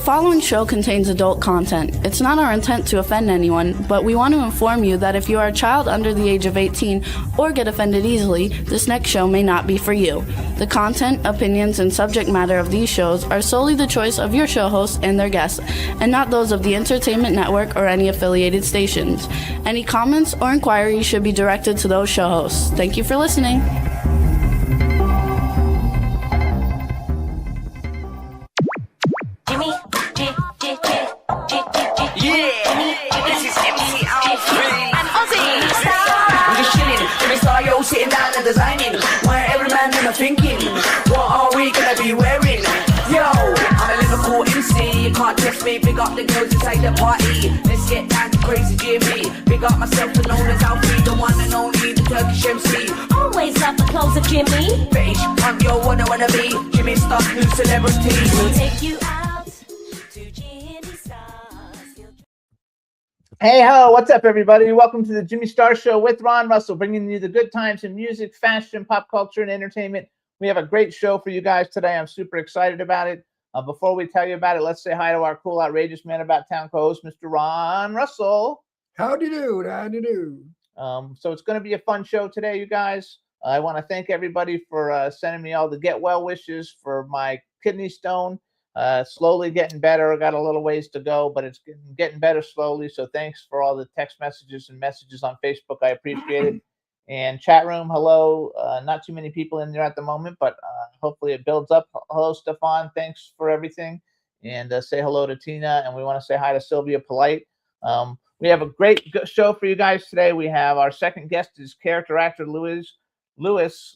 following show contains adult content. It's not our intent to offend anyone, but we want to inform you that if you are a child under the age of 18 or get offended easily, this next show may not be for you. The content, opinions, and subject matter of these shows are solely the choice of your show hosts and their guests, and not those of the Entertainment Network or any affiliated stations. Any comments or inquiries should be directed to those show hosts. Thank you for listening. Sitting down and designing, where every man in a thinking, what are we gonna be wearing? Yo, I'm a Liverpool MC, you can't test me. Big up the girls inside the party, let's get down to crazy Jimmy. Big up myself and known as Alfie, the one and only, the Turkish MC. Always love the clothes of Jimmy. Bitch, I'm your one I wanna be, Jimmy Star, new celebrity. We'll take you out to Jimmy Stars. Hey ho, what's up everybody? Welcome to the Jimmy Star Show with Ron Russell, bringing you the good times in music, fashion, pop culture, and entertainment. We have a great show for you guys today. I'm super excited about it. Before we tell you about it, let's say hi to our cool, outrageous man about town co-host, Mr. Ron Russell. Howdy do. So it's going to be a fun show today, you guys. I want to thank everybody for sending me all the get well wishes for my kidney stone. Slowly getting better. I got a little ways to go, but it's getting better slowly. So thanks for all the text messages and messages on Facebook. I appreciate it. And chat room, hello. Not too many people in there at the moment, but hopefully it builds up. Hello, Stefan. Thanks for everything. And say hello to Tina. And we want to say hi to Sylvia Polite. We have a great show for you guys today. We have our second guest is character actor Louis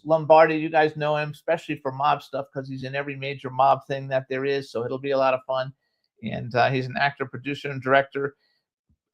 Lombardi. You guys know him, especially for mob stuff, because he's in every major mob thing that there is. So it'll be a lot of fun. And he's an actor, producer, and director.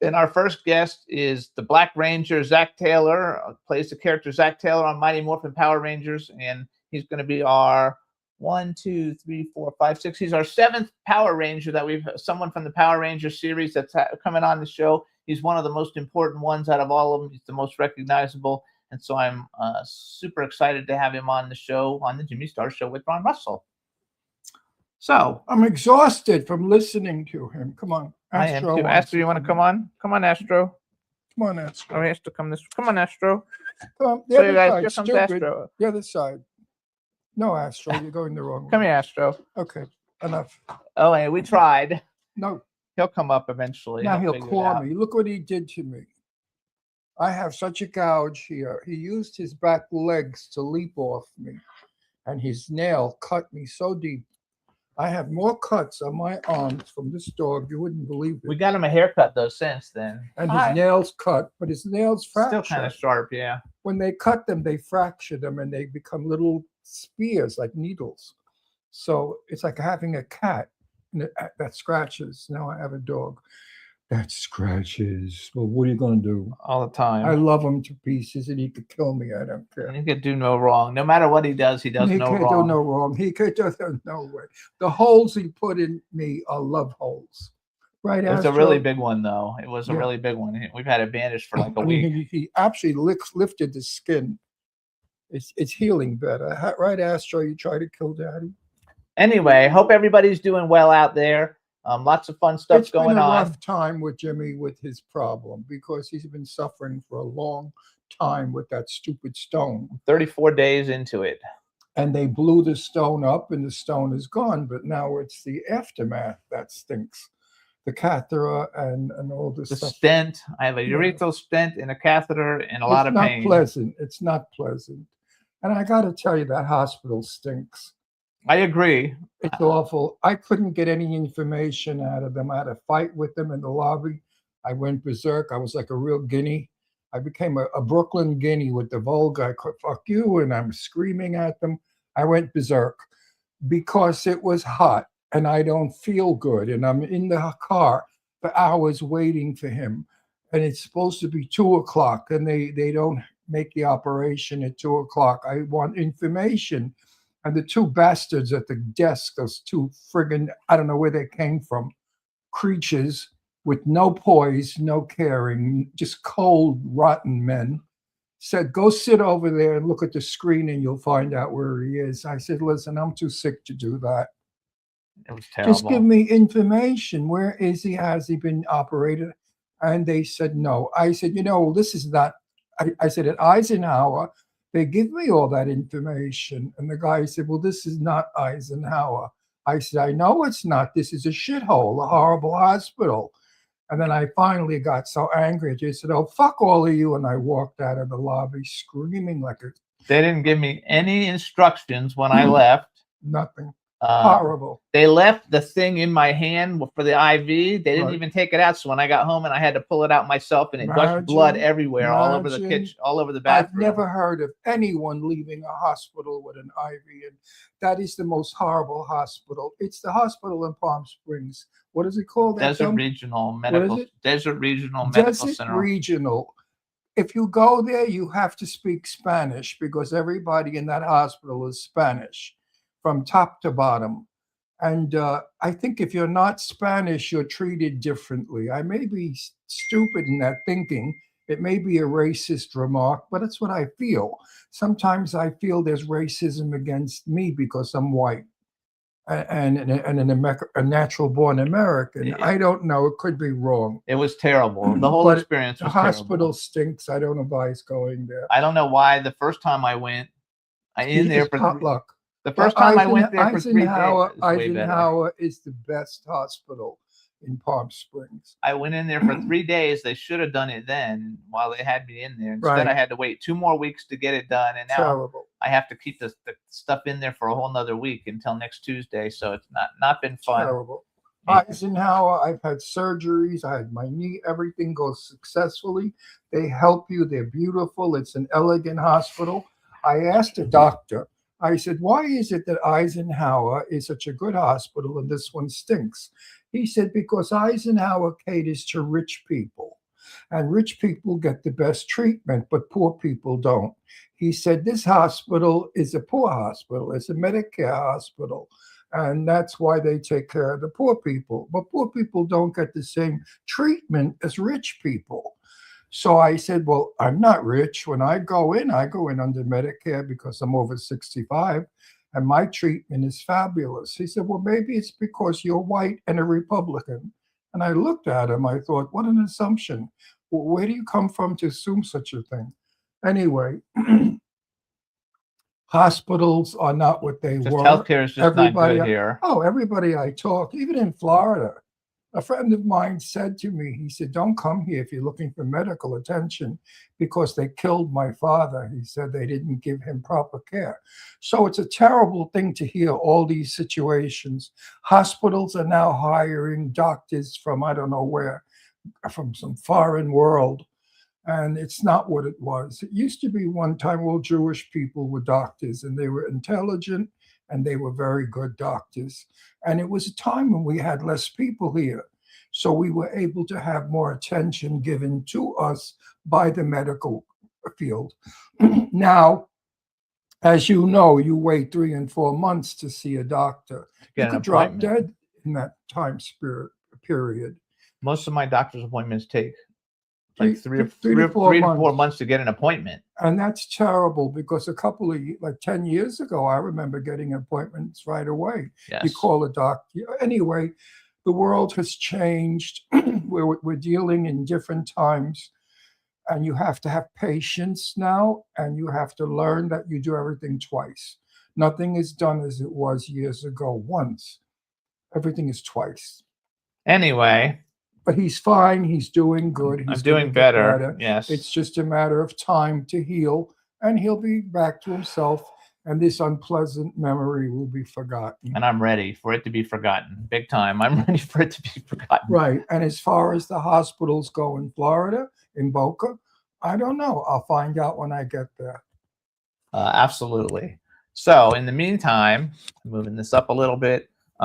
And our first guest is the Black Ranger, Zach Taylor, plays the character Zach Taylor on Mighty Morphin Power Rangers. And he's going to be our 1, 2, 3, 4, 5, 6. He's our 7th Power Ranger someone from the Power Ranger series that's coming on the show. He's one of the most important ones out of all of them. He's the most recognizable. And so I'm super excited to have him on the show, on the Jimmy Star Show with Ron Russell. So I'm exhausted from listening to him. Come on, I am too. Astro, you want to come on? Come on, Astro. Come on, Astro. Oh, he has to come this. Come on, Astro. Come on, So you guys, here comes stupid. Astro. The other side. No, Astro, you're going the wrong way. Come here, Astro. Okay, enough. Oh, hey, we tried. No. He'll come up eventually. Now he'll figure it claw out. me. Look what he did to me. I have such a gouge here. He used his back legs to leap off me, and his nail cut me so deep. I have more cuts on my arms from this dog. You wouldn't believe it. We got him a haircut though since then. And his nails cut, but his nails fracture. Still kind of sharp, yeah. When they cut them, they fracture them and they become little spears like needles. So it's like having a cat that scratches. Now I have a dog that scratches. Well, what are you going to do? All the time. I love him to pieces and he could kill me. I don't care. He could do no wrong. No matter what he does no wrong. He can't do no wrong. He could do no way. The holes he put in me are love holes. Right, It was Astro? a really big one, though. It was a really big one. We've had it bandaged for like a week. He actually lifted the skin. It's healing better. Right, Astro? You try to kill Daddy? Anyway, hope everybody's doing well out there. Lots of fun stuff going on. It's been a rough time with Jimmy with his problem because he's been suffering for a long time with that stupid stone. 34 days into it. And they blew the stone up and the stone is gone. But now it's the aftermath that stinks. The catheter and all this The stuff. stent. I have a urethral stent and a catheter and a lot of pain. It's not pleasant. It's not pleasant. And I got to tell you, that hospital stinks. I agree. It's awful. I couldn't get any information out of them. I had to fight with them in the lobby. I went berserk. I was like a real guinea. I became a Brooklyn guinea with the vulgar, fuck you, and I'm screaming at them. I went berserk because it was hot and I don't feel good. And I'm in the car for hours waiting for him. And it's supposed to be 2:00 and they don't make the operation at 2:00. I want information. And the two bastards at the desk, those two friggin', I don't know where they came from, creatures with no poise, no caring, just cold, rotten men, said, go sit over there and look at the screen and you'll find out where he is. I said, listen, I'm too sick to do that. It was terrible. Just give me information. Where is he? Has he been operated? And they said no. I said, this is not. I said at Eisenhower, they give me all that information. And the guy said, well, this is not Eisenhower. I said, I know it's not. This is a shithole, a horrible hospital. And then I finally got so angry. I just said, oh, fuck all of you. And I walked out of the lobby screaming like a They didn't give me any instructions when I left. nothing. Horrible. They left the thing in my hand for the IV. They didn't Right. even take it out. So when I got home and I had to pull it out myself, and it gushed blood Imagine- everywhere, all over the imagine. kitchen, all over the I've bathroom. never heard of anyone leaving a hospital with an IV, and that is the most horrible hospital. It's the hospital in Palm Springs. What is it called? that Desert dump? Regional Medical it? Desert Regional Medical Desert Center. Regional. If you go there, you have to speak Spanish because everybody in that hospital is Spanish from top to bottom. And I think if you're not Spanish, you're treated differently. I may be stupid in that thinking. It may be a racist remark, but it's what I feel. Sometimes I feel there's racism against me because I'm white and a natural-born American. Yeah. I don't know. It could be wrong. It was terrible. The whole But experience The was hospital terrible. stinks. I don't advise going there. I don't know why. The first time I went, It's potluck. the first time I went there for 3 days. Eisenhower, it was way better. Eisenhower is the best hospital in Palm Springs. I went in there for 3 days. They should have done it then while they had me in there. Instead, Right. I had to wait 2 more weeks to get it done. And now Terrible. I have to keep the stuff in there for a whole nother week until next Tuesday. So it's not been fun. Terrible. Yeah. Eisenhower, I've had surgeries. I had my knee. Everything goes successfully. They help you. They're beautiful. It's an elegant hospital. I asked a doctor, I said, why is it that Eisenhower is such a good hospital and this one stinks? He said, because Eisenhower caters to rich people. And rich people get the best treatment, but poor people don't. He said, this hospital is a poor hospital. It's a Medicare hospital. And that's why they take care of the poor people. But poor people don't get the same treatment as rich people. So I said, well, I'm not rich. When I go in under Medicare because I'm over 65 and my treatment is fabulous. He said, well, maybe it's because you're white and a Republican. And I looked at him. I thought, what an assumption. Well, where do you come from to assume such a thing? Anyway, hospitals are not what they Just were. healthcare is just not Everybody- good here. Oh, everybody I talk, even in Florida, a friend of mine said to me, he said, don't come here if you're looking for medical attention because they killed my father. He said they didn't give him proper care. So it's a terrible thing to hear all these situations. Hospitals are now hiring doctors from I don't know where, from some foreign world. And it's not what it was. It used to be one time all Jewish people were doctors and they were intelligent and they were very good doctors. And it was a time when we had less people here. So we were able to have more attention given to us by the medical field. Now, as you know, you wait 3 and 4 months to see a doctor. Get You an could drop appointment. dead in that time period. Most of my doctor's appointments take like Three to four three to 4 months. months to get an appointment. And that's terrible because a couple of, like 10 years ago, I remember getting appointments right away. Yes. You call a doctor. Anyway, the world has changed. We're dealing in different times. And you have to have patience now. And you have to learn that you do everything twice. Nothing is done as it was years ago once. Everything is twice. Anyway, But he's fine. He's doing good. I'm He's doing gonna get better. Yes. It's just a matter of time to heal, and he'll be back to himself, and this unpleasant memory will be forgotten. And I'm ready for it to be forgotten. Big time. I'm ready for it to be forgotten. Right. And as far as the hospitals go in Florida, in Boca, I don't know. I'll find out when I get there. Absolutely. So in the meantime, moving this up a little bit, we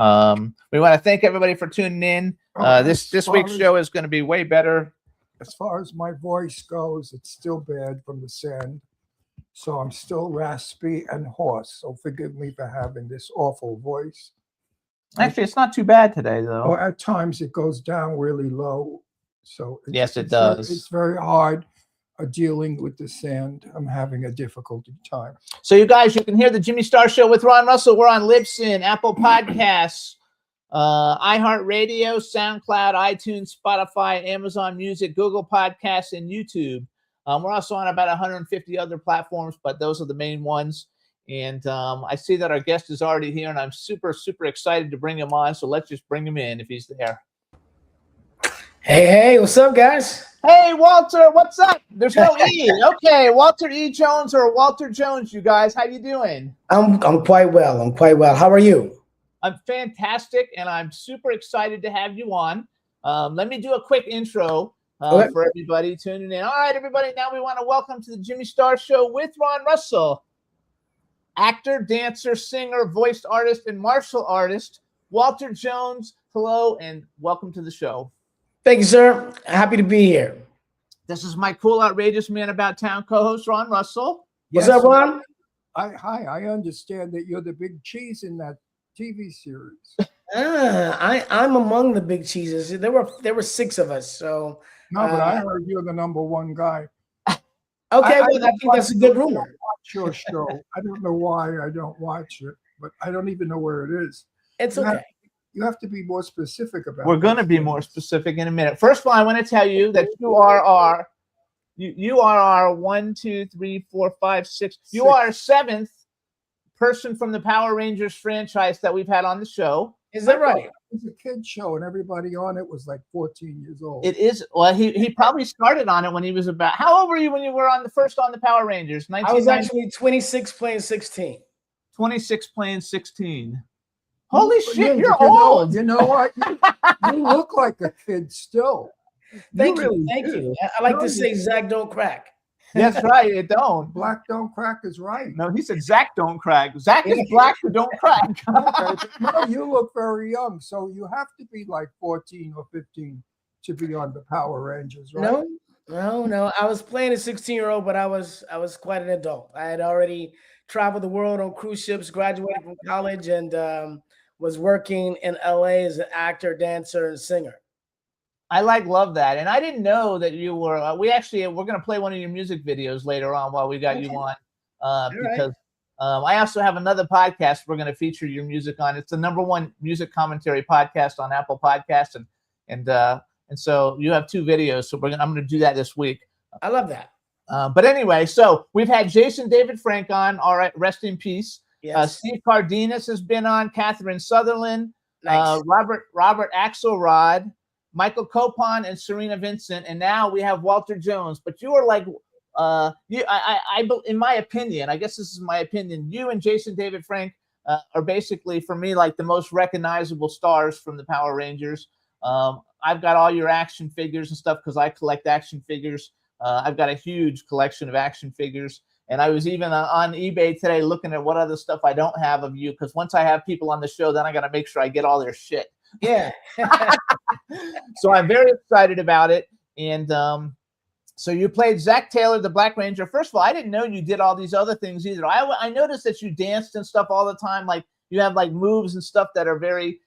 want to thank everybody for tuning in. This As far week's as- show is going to be way better. As far as my voice goes, it's still bad from the sand. So I'm still raspy and hoarse. So forgive me for having this awful voice. Actually, it's not too bad today, Or though. at times it goes down really low. So Yes, it it's does. It's very hard dealing with the sand. I'm having a difficult time. So you guys, you can hear the Jimmy Star Show with Ron Russell. We're on Libsyn, Apple Podcasts, iHeartRadio, SoundCloud, iTunes, Spotify, Amazon Music, Google Podcasts, and YouTube. We're also on about 150 other platforms, but those are the main ones. And I see that our guest is already here, and I'm super, super excited to bring him on. So let's just bring him in if he's there. Hey, what's up, guys? Hey, Walter, what's up? There's no E. Okay, Walter E. Jones or Walter Jones, you guys. How you doing? I'm quite well. I'm quite well. How are you? I'm fantastic, and I'm super excited to have you on. Let me do a quick intro Okay. for everybody tuning in. All right, everybody, now we want to welcome to the Jimmy Star Show with Ron Russell. Actor, dancer, singer, voice artist, and martial artist, Walter Jones. Hello, and welcome to the show. Thank you, sir. Happy to be here. This is my cool, outrageous man about town co-host, Ron Russell. What's Yes, up, Ron? I understand that you're the big cheese in that TV series. I'm among the big cheeses. There were 6 of us, so No, but I heard you're the number one guy. okay. I Well, I don't think that's a good watch- rumor. Watch your show. I don't know why I don't watch it, but I don't even know where it is. It's You have- okay. You have to be more specific about. We're going to these be things. more specific in a minute. First of all, I want to tell you that you are our 1, 2, 3, 4, 5, 6. You are our 7th person from the Power Rangers franchise that we've had on the show. Is that right? It was a kid show, and everybody on it was like 14 years old. It is. Well, he probably started on it when he was about. How old were you when you were on the Power Rangers? I was 1990, actually 26 playing 16. 26 playing 16. Holy Yeah, shit, but you're you know- old. You know what? You look like a kid still. Thank really you. Thank do. you. I like No, to you- say Zach don't crack. That's right. It don't. Black don't crack is right. No, he said Zach don't crack. Zach is black who don't crack. Okay, but no, you look very young, so you have to be like 14 or 15 to be on the Power Rangers, right? No. I was playing a 16-year-old, but I was quite an adult. I had already traveled the world on cruise ships, graduated from college, and was working in LA as an actor, dancer, and singer. I love that. And I didn't know that you were, we're going to play one of your music videos later on while we got you on, right. because I also have another podcast we're going to feature your music on. It's the #1 music commentary podcast on Apple Podcasts. And so you have 2 videos. So I'm going to do that this week. I love that. But anyway, so we've had Jason David Frank on. All right. Rest in peace. Yes. Steve Cardenas has been on, Catherine Sutherland, Nice. Robert Axelrod, Michael Copon, and Serena Vincent, and now we have Walter Jones. But you are like, in my opinion, I guess this is my opinion, you and Jason David Frank are basically, for me, like the most recognizable stars from the Power Rangers. I've got all your action figures and stuff because I collect action figures. I've got a huge collection of action figures. And I was even on eBay today looking at what other stuff I don't have of you, because once I have people on the show, then I got to make sure I get all their shit. Yeah. So I'm very excited about it. And so you played Zach Taylor, the Black Ranger. First of all, I didn't know you did all these other things either. I noticed that you danced and stuff all the time. Like you have like moves and stuff that are very,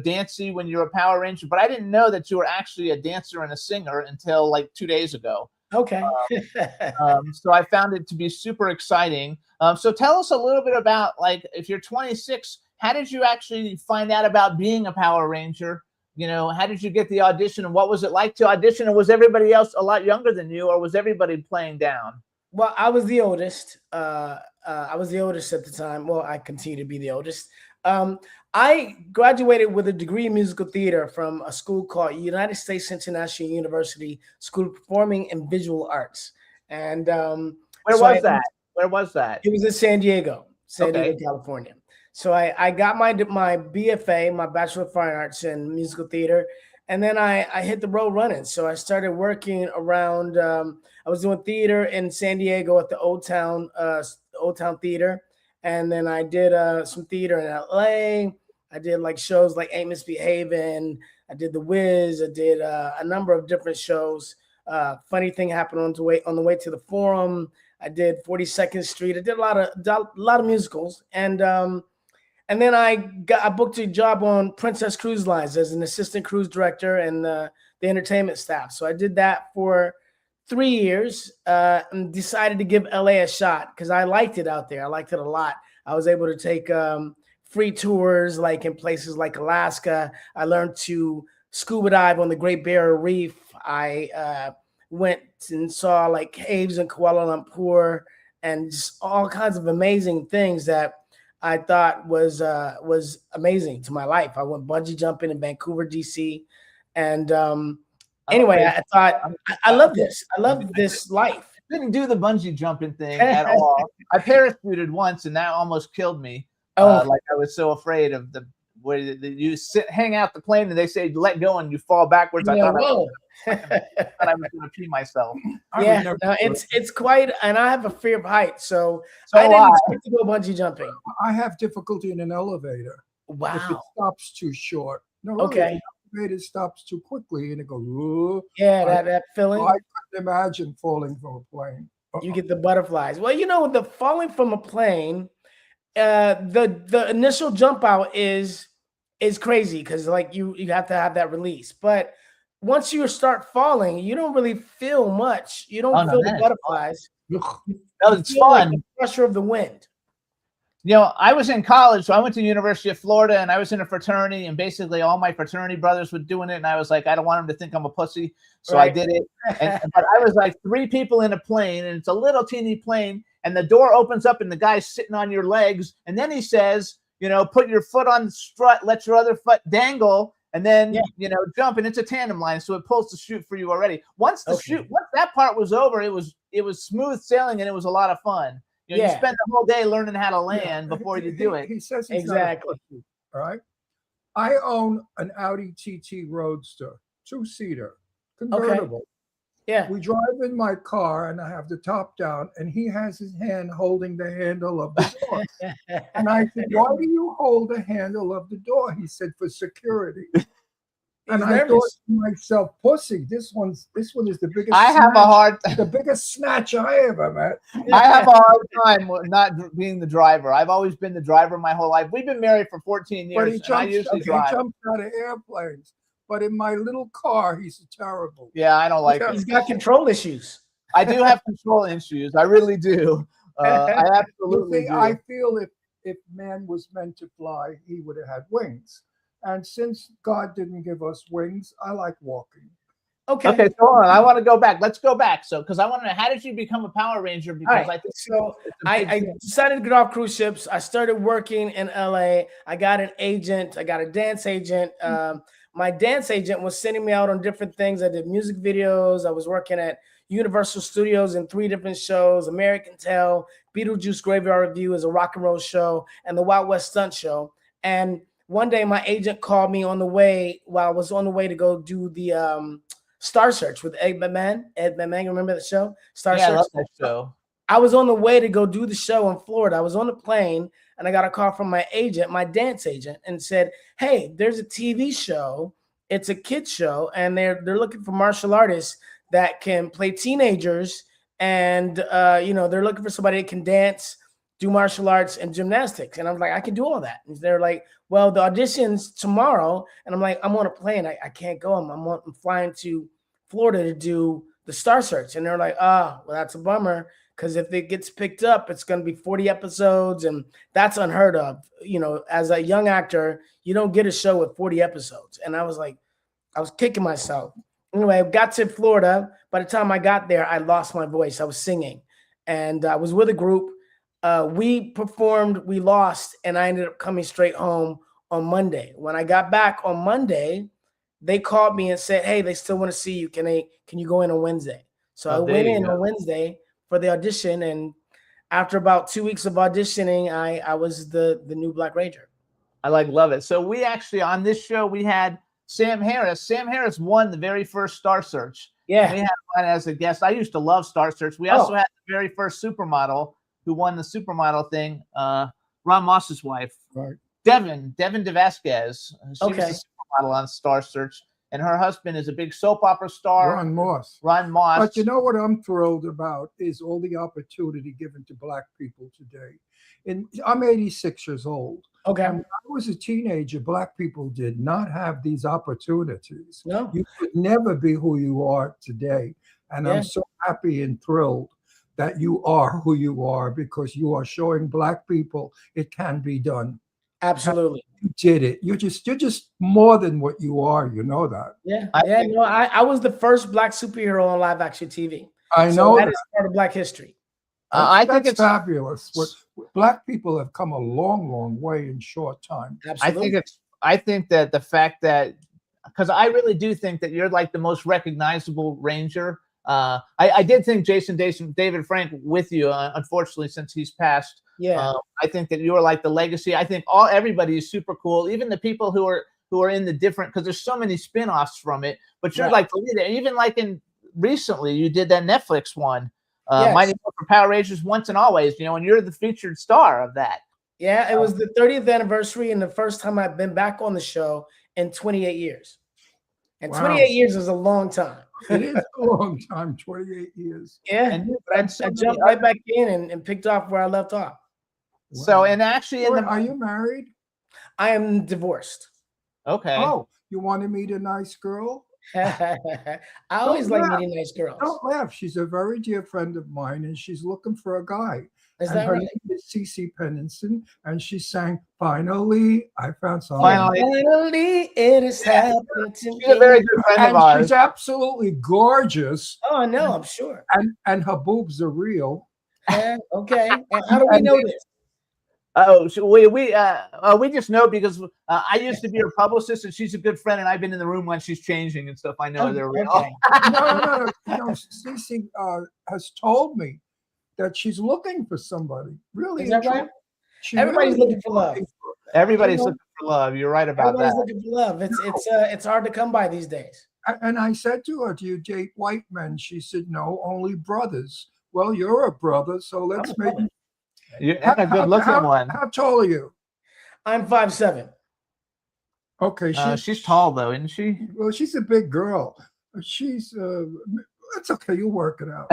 dancey when you're a Power Ranger. But I didn't know that you were actually a dancer and a singer until like 2 days ago. Okay. So I found it to be super exciting. So tell us a little bit about, like, if you're 26, how did you actually find out about being a Power Ranger? How did you get the audition, and what was it like to audition? And was everybody else a lot younger than you, or was everybody playing down? Well, I was the oldest. I was the oldest at the time. Well, I continue to be the oldest. I graduated with a degree in musical theater from a school called United States International University School of Performing and Visual Arts. And Where was that? Where was that? It was in San Diego, Okay. California. So I got my BFA, my Bachelor of Fine Arts in musical theater, and then I hit the road running. So I started working around. I was doing theater in San Diego at the Old Town Theater, and then I did some theater in LA. I did like shows like Ain't Misbehaving. I did The Wiz. I did a number of different shows. Funny Thing Happened on the way to the Forum. I did 42nd Street. I did a lot of musicals, and then I booked a job on Princess Cruise Lines as an assistant cruise director and the entertainment staff. So I did that for 3 years and decided to give LA a shot because I liked it out there. I liked it a lot. I was able to take free tours, like in places like Alaska. I learned to scuba dive on the Great Barrier Reef. I went and saw like caves in Kuala Lumpur and just all kinds of amazing things that I thought was amazing to my life. I went bungee jumping in Vancouver, DC, and anyway, I thought I love this. I love this life. Didn't do the bungee jumping thing at all. I parachuted once, and that almost killed me. Oh. Like I was so afraid of where you hang out the plane, and they say let go, and you fall backwards. I Yeah, thought I whoa. was going to pee myself. I would Yeah, never no, do it. it's quite, and I have a fear of heights, so So I didn't I- expect to go bungee jumping. I have difficulty in an elevator if it Wow. stops too short. No, really, Okay. the elevator stops too quickly and it goes. "Whoa." Yeah, I- that feeling. I couldn't imagine falling from a plane. You get the butterflies. Well, the falling from a plane, the initial jump out is crazy because like you have to have that release. But once you start falling, you don't really feel much. You don't Oh, no, feel man, the it's butterflies. Ugh. No, You it's feel like fun. the pressure of the wind. I was in college, so I went to the University of Florida, and I was in a fraternity, and basically all my fraternity brothers were doing it, and I was like, I don't want them to think I'm a pussy, so I Right. did it. But I was like 3 people in a plane, and it's a little teeny plane, and the door opens up, and the guy's sitting on your legs, and then he says, put your foot on the strut, let your other foot dangle, and then jump, and it's a tandem line, so it pulls the chute for you already. Once that part was over, it was smooth sailing, and it was a lot of fun. You Yeah. spend the whole day learning how to land Yeah, before you he- do it. He says he's Exactly. not a pussy, all right? I own an Audi TT Roadster, 2-seater, convertible. Yeah. We drive in my car and I have the top down and he has his hand holding the handle of the door. And I said, why do you hold the handle of the door? He said, for security. And He's I thought nervous. to myself, pussy, this one is the biggest I have a snatch- hard the biggest snatch I ever met. I have a hard time with not being the driver. I've always been the driver my whole life. We've been married for 14 But years, he and I usually drive. jumps out of airplanes. But in my little car, he's terrible. Yeah, I don't like He's it. got control issues. I do have control issues. I really do. I You absolutely see, do. I feel if man was meant to fly, he would have had wings. And since God didn't give us wings, I like walking. Okay. Okay, so hold on. I want to go back. Let's go back. So, because I want to know, how did you become a Power Ranger? Because All right. I think So it's a big I thing. decided to get off cruise ships. I started working in LA. I got an agent. I got a dance agent. My dance agent was sending me out on different things. I did music videos. I was working at Universal Studios in 3 different shows: American Tale, Beetlejuice Graveyard Review is a rock and roll show, and the Wild West Stunt Show. And one day, my agent called me on the way while I was on the way to go do the Star Search with Ed McMahon. Remember the show? Star Yeah, I Search. love that show. I was on the way to go do the show in Florida. I was on the plane and I got a call from my agent, my dance agent, and said, "Hey, there's a TV show. It's a kids show, and they're looking for martial artists that can play teenagers, and they're looking for somebody that can dance, do martial arts, and gymnastics." And I'm like, "I can do all that." And they're like, "Well, the audition's tomorrow," and I'm like, "I'm on a plane. I can't go. I'm flying to Florida to do the Star Search." And they're like, "Ah, well, that's a bummer, because if it gets picked up, it's going to be 40 episodes, and that's unheard of. As a young actor, you don't get a show with 40 episodes." And I was like, I was kicking myself. Anyway, I got to Florida. By the time I got there, I lost my voice. I was singing, and I was with a group. We performed, we lost, and I ended up coming straight home on Monday. When I got back on Monday, they called me and said, "Hey, they still want to see you. Can you go in on Wednesday?" So I Oh, there went you in go. on Wednesday for the audition, and after about 2 weeks of auditioning, I was the new Black Ranger. I love it. So we actually, on this show, we had Sam Harris. Sam Harris won the very first Star Search. Yeah. We had one as a guest. I used to love Star Search. We also had the very first supermodel who won the supermodel thing, Ron Moss's wife, Right. Devin DeVasquez. She Okay. was a supermodel on Star Search, and her husband is a big soap opera star, Ron Moss. Ron Moss. But you know what I'm thrilled about is all the opportunity given to Black people today. And I'm 86 years old. Okay. When I was a teenager, Black people did not have these opportunities. No. You could never be who you are today. And Yeah. I'm so happy and thrilled that you are who you are, because you are showing Black people it can be done. Absolutely. You did it. You're just more than what you are. You know that. Yeah. I Yeah. think- No, I was the first black superhero on live action TV. I So know that that. is part of Black history. I think That's it's fabulous. Black people have come a long, long way in short time. Absolutely. I think that the fact that, because I really do think that you're like the most recognizable Ranger. I did think David Frank with you, unfortunately, since he's passed. Yeah. I think that you're like the legacy. I think everybody is super cool, even the people who are in the different, because there's so many spin-offs from it. But you're Right. like the leader. Even like recently, you did that Netflix one, Yes. Mighty Morphin Power Rangers Once and Always. And you're the featured star of that. Yeah. It was the 30th anniversary and the first time I've been back on the show in 28 years. And Wow. 28 years is a long time. It is a long time, 28 years. Yeah. And you've I done so many jumped right back in and picked off where I left off. So, Wow. and actually, in Wait, the are you married? I am divorced. okay. Oh, you want to meet a nice girl? I always like laugh. meeting nice girls. Don't laugh. She's a very dear friend of mine, and she's looking for a guy. Is And that her right? name is Cece Penninson, and she sang, "Finally, I found someone." Finally. Finally, it is happening to She's a very good friend of And ours. she's absolutely gorgeous, Oh, I know. I'm sure. and her boobs are real. Yeah, okay. And how do we know this? Oh, so we just know because I used to be her publicist, and she's a good friend, and I've been in the room when she's changing and stuff. I know they're real. Okay. No. You know, Cece has told me that she's looking for somebody. Really, Is that and right? she Everybody's really looking is for love. Everybody's You know, looking for love. You're right about Everybody's that. looking for love. It's hard to come by these days. And I said to her, "Do you date white men?" She said, "No, only brothers." Well, you're a brother, so let's I'm a maybe. You're a good looking one. How tall are you? I'm 5'7". Okay, She's tall though, isn't she? well, she's a big girl. She's that's okay. You'll work it out.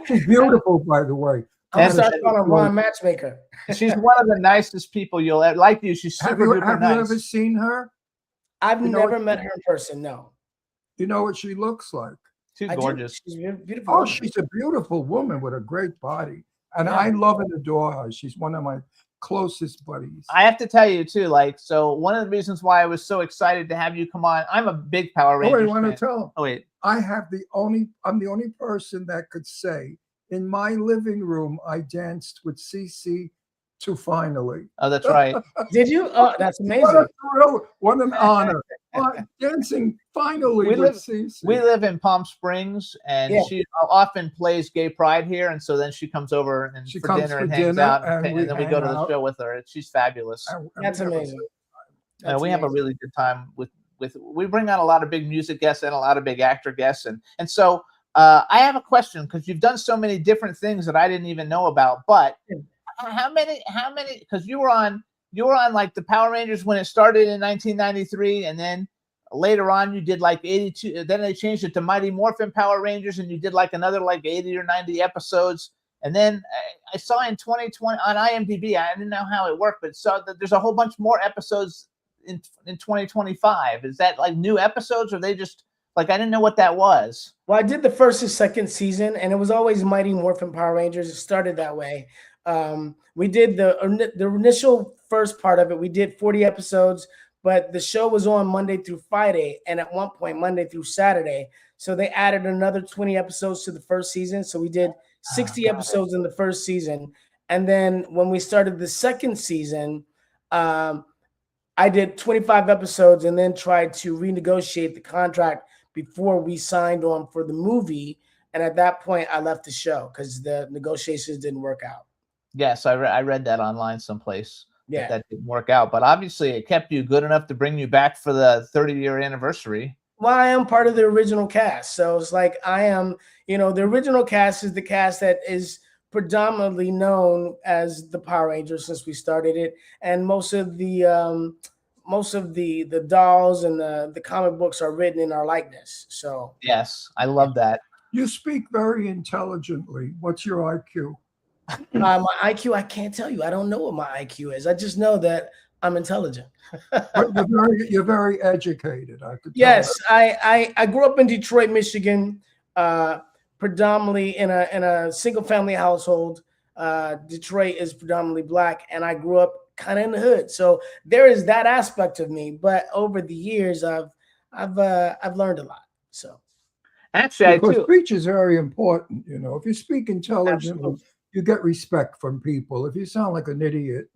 She's beautiful, by the way. I'm And- gonna start on a Ron matchmaker. She's one of the nicest people you'll ever like. You, she's Have super you, duper have you nice. ever seen her? I've You know never what- met her in person. No, You know what she looks like? She's I do. gorgeous. She's beautiful. Oh, woman. she's a beautiful woman with a great body. And Yeah. I love and adore her. She's one of my closest buddies. I have to tell you too, like, so one of the reasons why I was so excited to have you come on, I'm a big Power Oh, Rangers wait, I want fan. to tell him. Oh wait, I'm the only person that could say in my living room, I danced with Cece to Finally. oh that's right. Did you? Oh, that's What amazing. a thrill, what an honor. Dancing finally We with live- Cece. We live in Palm Springs, and Yeah. she often plays Gay Pride here, and so then she comes over and She for comes dinner for and hangs dinner, out, and and we then we go to hang the out. show with her. She's fabulous. And That's we have a- amazing. That's We have a amazing. really good time with we bring on a lot of big music guests and a lot of big actor guests, and so I have a question because you've done so many different things that I didn't even know about. But how many? Because you were on like the Power Rangers when it started in 1993, and then later on you did like 82. Then they changed it to Mighty Morphin Power Rangers, and you did like another like 80 or 90 episodes. And then I saw in 2020 on IMDb, I didn't know how it worked, but saw that there's a whole bunch more episodes in 2025. Is that like new episodes, or they just like I didn't know what that was? Well, I did the first and second season, and it was always Mighty Morphin Power Rangers. It started that way. We did the initial first part of it. We did 40 episodes, but the show was on Monday through Friday, and at one point Monday through Saturday. So they added another 20 episodes to the first season. So we did 60 episodes in the first season, and then when we started the second season, I did 25 episodes, and then tried to renegotiate the contract before we signed on for the movie. And at that point, I left the show because the negotiations didn't work out. Yes, I read that online someplace. Yeah. That didn't work out, but obviously it kept you good enough to bring you back for the 30-year anniversary. Well, I am part of the original cast. So it's like I am, the original cast is the cast that is predominantly known as the Power Rangers since we started it. And most of the dolls and the comic books are written in our likeness. So Yes, I love that. You speak very intelligently. What's your IQ? my IQ, I can't tell you. I don't know what my IQ is. I just know that I'm intelligent. But you're very educated. I could tell Yes, that. I grew up in Detroit, Michigan, predominantly in a single family household. Detroit is predominantly black, and I grew up kind of in the hood. So there is that aspect of me. But over the years, I've learned a lot. So Actually, I Because too. speech is very important. You know, if you speak intelligently, Absolutely. you get respect from people. If you sound like an idiot,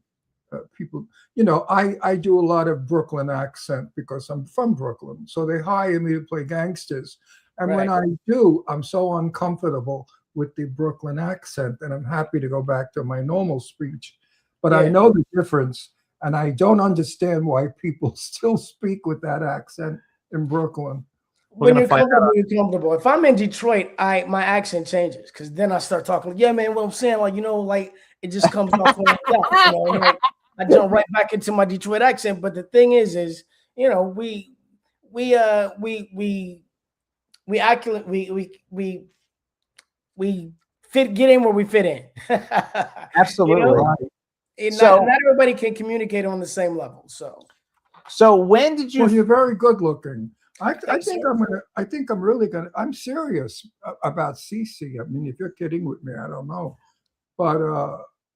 people, you know, I do a lot of Brooklyn accent because I'm from Brooklyn. So they hire me to play gangsters. And when I do, I'm so uncomfortable with the Brooklyn accent, and I'm happy to go back to my normal speech. But I Yeah. know the difference, and I don't understand why people still speak with that accent in Brooklyn. When gonna you're find comfortable, you're comfortable. If I'm in Detroit, my accent changes because then I start talking. Yeah, man. What I'm saying, like, you know, like it just comes off like that. You know, like I jump right back into my Detroit accent. But the thing is, you know, we accurate we fit get in where we fit in. Absolutely. You know? Right. And So- not everybody can communicate on the same level. So when did you? Well, you're very good looking. I Thanks, think sir. I'm really gonna. I'm serious about Cece. I mean, if you're kidding with me, I don't know. But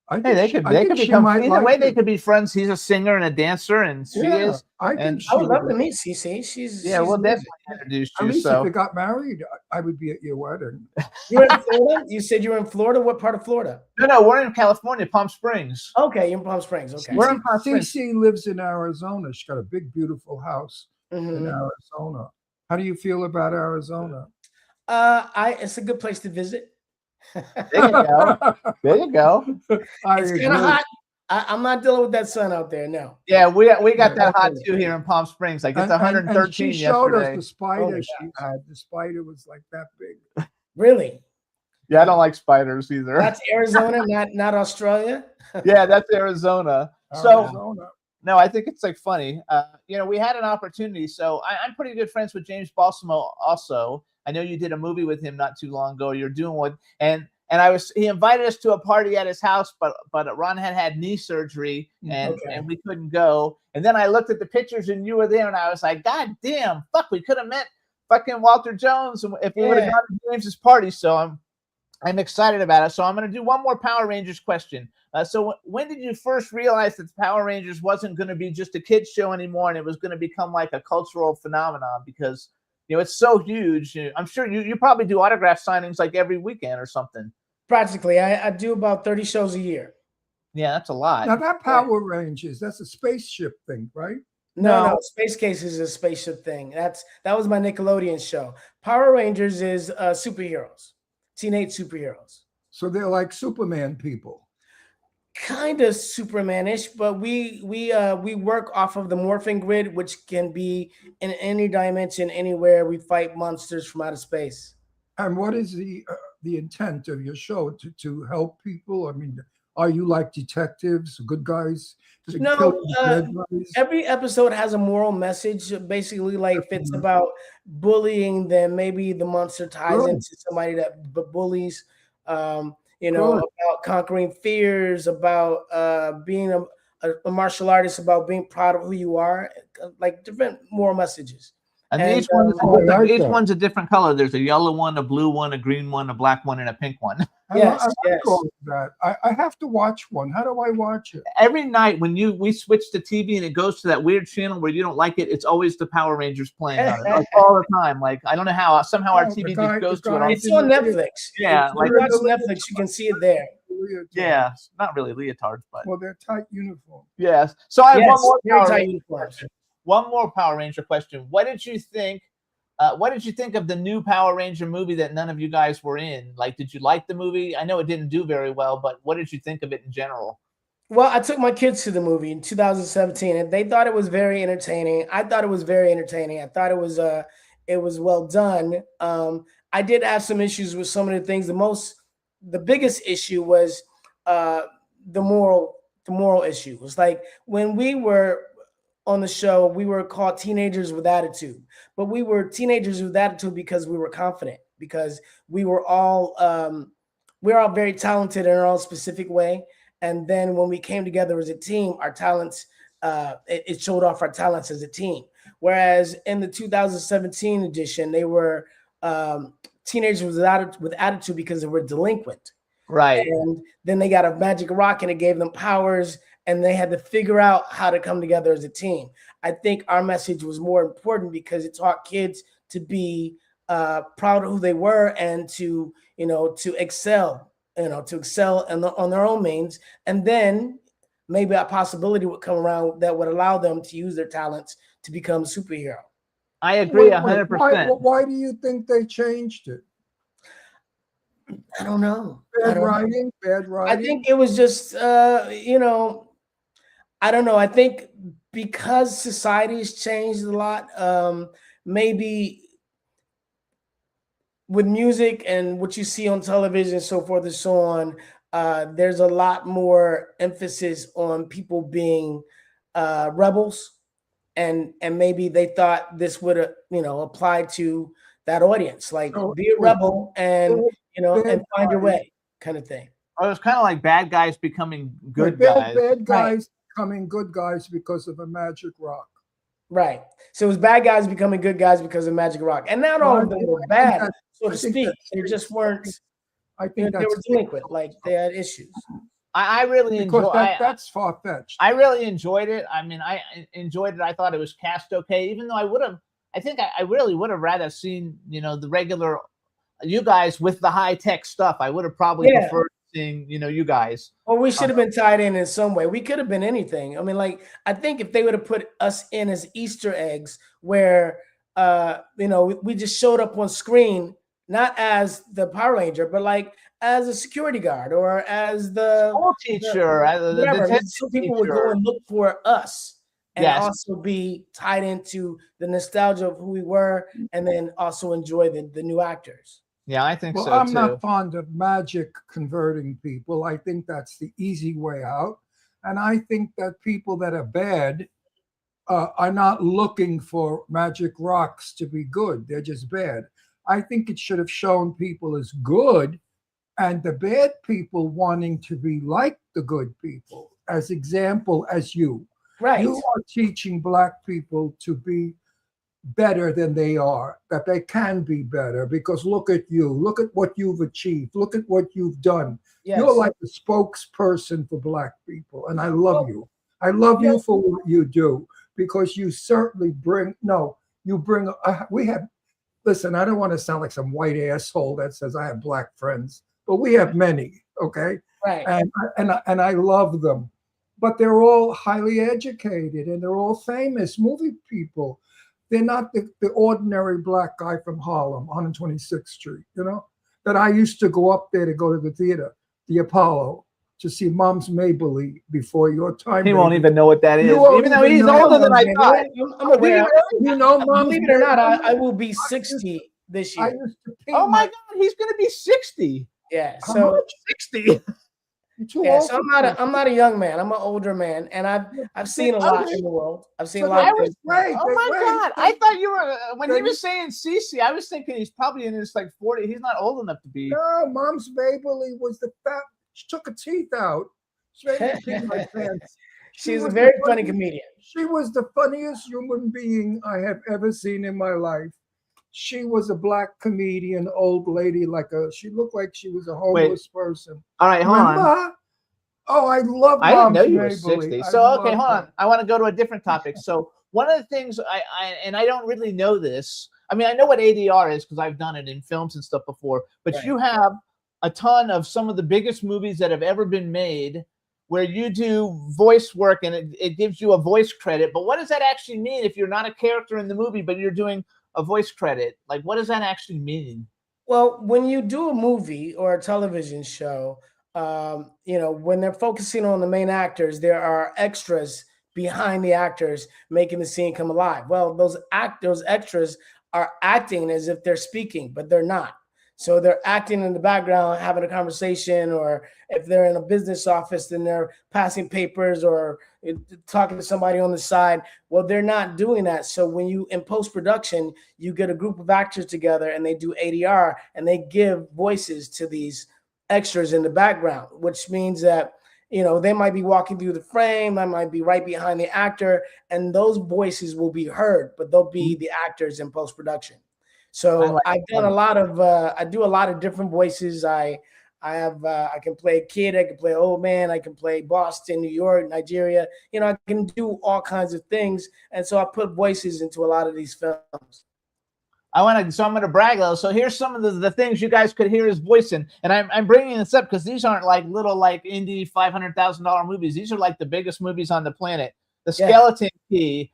I Hey, think they she- could I they think could she become might either like way. They it. could be friends. He's a singer and a dancer, and she Yeah, is. I and- think I would she love to would. meet Cece. She's Yeah, she's we'll amazing. definitely introduce At you. least So if we got married, I would be at your wedding. You're in Florida? You said you were in Florida? What part of Florida? no, we're in California, Palm Springs. Okay, you're in Palm Springs. Okay. We're in Palm Springs. Cece lives in Arizona. She's got a big, beautiful house in Mhm. Arizona. How do you feel about Arizona? It's a good place to visit. There you go. There you go. I It's agree. kind of hot. I'm not dealing with that sun out there. No. Yeah, we got that hot Okay. too here in Palm Springs. Like it's And 113 she showed yesterday. us the spider Oh my she had. The spider was like that big. Really? Yeah, I don't like spiders either. That's Arizona, not Australia. Yeah, that's Arizona. So Arizona. no, I think it's like funny. You know, we had an opportunity. So I'm pretty good friends with James Balsamo also. I know you did a movie with him not too long ago. You're doing one, and he invited us to a party at his house, but Ron had knee surgery and we couldn't go. And then I looked at the pictures and you were there, and I was like, God damn, fuck, we could have met fucking Walter Jones if we would have gone to James's party. So I'm excited about it. So I'm going to do one more Power Rangers question. So when did you first realize that the Power Rangers wasn't going to be just a kids show anymore, and it was going to become like a cultural phenomenon? Because you know it's so huge. I'm sure you probably do autograph signings like every weekend or something. Practically, I do about 30 shows a year. Yeah, that's a lot. Now that Power Rangers, that's a spaceship thing, right? No, Space Case is a spaceship thing. That was my Nickelodeon show. Power Rangers is superheroes, teenage superheroes. So they're like Superman people. Kind of Superman-ish, but we work off of the morphing grid, which can be in any dimension, anywhere. We fight monsters from outer space. And what is the intent of your show to help people? I mean, are you like detectives, good guys? to No, kill the bad guys? Every episode has a moral message. Basically, like if it's about bullying, then maybe the monster ties Good. into somebody that bullies. You know, Good. about conquering fears, about being a martial artist, about being proud of who you are, like different moral messages. And And, each one's I like each that. one's a different color. There's a yellow one, a blue one, a green one, a black one, and a pink one. Yes, I like yes. all of that. I have to watch one. How do I watch it? Every night when we switch the TV and it goes to that weird channel where you don't like it, it's always the Power Rangers playing on it, like, all the time. Like I don't know how somehow our Oh, the TV guy- just goes the to it. guy- All, It's on Netflix. Yeah, If like- you watch Netflix, you can see it there. yeah, not really leotards, but Well, they're tight uniforms. yes. So I have Yes, one more very Power tight Ranger uniforms. question. One more Power Ranger question. What did you think? What did you think of the new Power Ranger movie that none of you guys were in? Like, did you like the movie? I know it didn't do very well, but what did you think of it in general? Well, I took my kids to the movie in 2017, and they thought it was very entertaining. I thought it was very entertaining. I thought it was well done. I did have some issues with some of the things. The biggest issue was the moral issue. It was like when we were on the show, we were called teenagers with attitude, but we were teenagers with attitude because we were confident, because we were all very talented in our own specific way. And then when we came together as a team, our talents, it showed off our talents as a team. Whereas in the 2017 edition, they were teenagers with attitude because they were delinquent. Right. And then they got a magic rock and it gave them powers. and they had to figure out how to come together as a team. I think our message was more important because it taught kids to be proud of who they were and to excel, on their own means, and then maybe a possibility would come around that would allow them to use their talents to become superhero. I agree Wait, 100%. Why do you think they changed it? I don't know. Bad writing. I think it was just, I don't know. I think because society's changed a lot, maybe with music and what you see on television and so forth and so on, there's a lot more emphasis on people being rebels, and maybe they thought this would apply to that audience, like be a rebel and and find your way, kind of thing. Oh, it was kind of like bad guys becoming good guys. Bad guys becoming good guys because of a magic rock. Right. So it was bad guys becoming good guys because of Magic Rock, and not all of them were bad, so to speak. They just weren't. I think they were delinquent, like they had issues. I really enjoyed that's far-fetched. I really enjoyed it. I mean, I enjoyed it. I thought it was cast okay, even though I really would have rather seen, the regular you guys with the high-tech stuff. I would have probably preferred seeing, you guys. Or we should have been tied in some way. We could have been anything. I mean, like, I think if they would have put us in as Easter eggs where, we just showed up on screen, not as the Power Ranger, but like as a security guard or as the school teacher, so people would go and look for us and also be tied into the nostalgia of who we were, and then also enjoy the new actors. Yeah, I think so I'm too. not fond of magic converting people. I think that's the easy way out. And I think that people that are bad are not looking for magic rocks to be good. They're just bad. I think it should have shown people as good and the bad people wanting to be like the good people. As example, as you. Right. You are teaching Black people to be better than they are, that they can be better, because look at you, look at what you've achieved, look at what you've done. Yes. You're like a spokesperson for Black people, and I love you. I love you for what you do, because you certainly listen, I don't want to sound like some white asshole that says I have Black friends, but we have many, okay? Right. And I love them, but they're all highly educated and they're all famous movie people. They're not the ordinary Black guy from Harlem, 126th Street, that I used to go up there to go to the theater, the Apollo, to see Mom's Mabley before your time. He won't even know what that is, even though he's older than I thought. I'm aware. Mom's believe it or not, I will be 60 this year. Oh my God, he's going to be 60. Yeah, so 60. Yeah, so I'm not a young man. I'm an older man, and I've seen a lot in the world. I've seen a lot. Oh my God! I thought you were when he was saying Cece. I was thinking he's probably in his 40. He's not old enough to be. No, Mom's Mabley was the fat. She took her teeth out. She's a very funny comedian. She was the funniest human being I have ever seen in my life. She was a Black comedian, old lady, she looked like she was a homeless person. All right, hold on. Oh, I love I didn't know you were 60. So, okay, hold on. I want to go to a different topic. So, one of the things I don't really know this. I mean, I know what ADR is because I've done it in films and stuff before, but you have a ton of some of the biggest movies that have ever been made where you do voice work and it gives you a voice credit. But what does that actually mean if you're not a character in the movie, but you're doing a voice credit? Like, what does that actually mean? Well, when you do a movie or a television show, when they're focusing on the main actors, there are extras behind the actors making the scene come alive. Well, those extras are acting as if they're speaking, but they're not. So they're acting in the background, having a conversation, or if they're in a business office, then they're passing papers or talking to somebody on the side. Well, they're not doing that. So when you, in post-production, you get a group of actors together and they do ADR and they give voices to these extras in the background, which means that, they might be walking through the frame, I might be right behind the actor, and those voices will be heard, but they'll be the actors in post-production. So I've done I do a lot of different voices. I I can play a kid, I can play an old man, I can play Boston, New York, Nigeria. I can do all kinds of things, and so I put voices into a lot of these films. So I'm going to brag a little. So here's some of the things you guys could hear his voice in. And I'm bringing this up because these aren't like little like indie $500,000 movies. These are like the biggest movies on the planet. The Skeleton Key,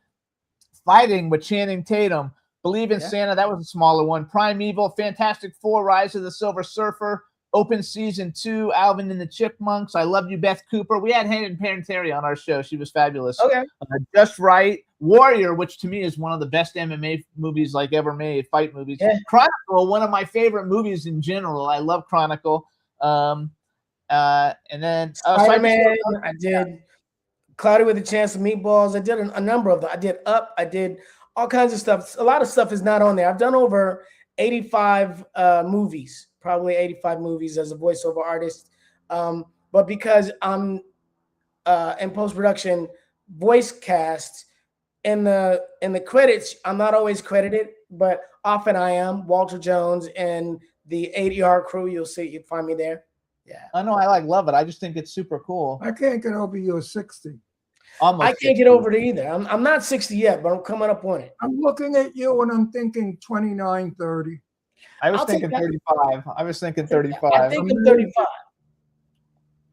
Fighting with Channing Tatum, Believe in Santa, that was a smaller one. Primeval, Fantastic Four, Rise of the Silver Surfer, Open Season 2, Alvin and the Chipmunks, I Love You, Beth Cooper. We had Hayden Panettiere on our show. She was fabulous. Okay. Just Right, Warrior, which to me is one of the best MMA movies like ever made, fight movies. Yeah. Chronicle, one of my favorite movies in general. I love Chronicle. And then Spider-Man, I did Cloudy with a Chance of Meatballs. I did a number of them. I did Up. I did all kinds of stuff. A lot of stuff is not on there. I've done over 85 movies, probably 85 movies as a voiceover artist. But because I'm in post-production voice cast, in the credits, I'm not always credited, but often I am. Walter Jones and the ADR crew, you'll find me there. Yeah. I know, I love it. I just think it's super cool. I can't get over your 60. Almost I can't 60. get over it either. I'm not 60 yet, but I'm coming up on it. I'm looking at you and I'm thinking 29, 30. I was I'll take thinking that. 35. I was thinking 35. I think I'm 35.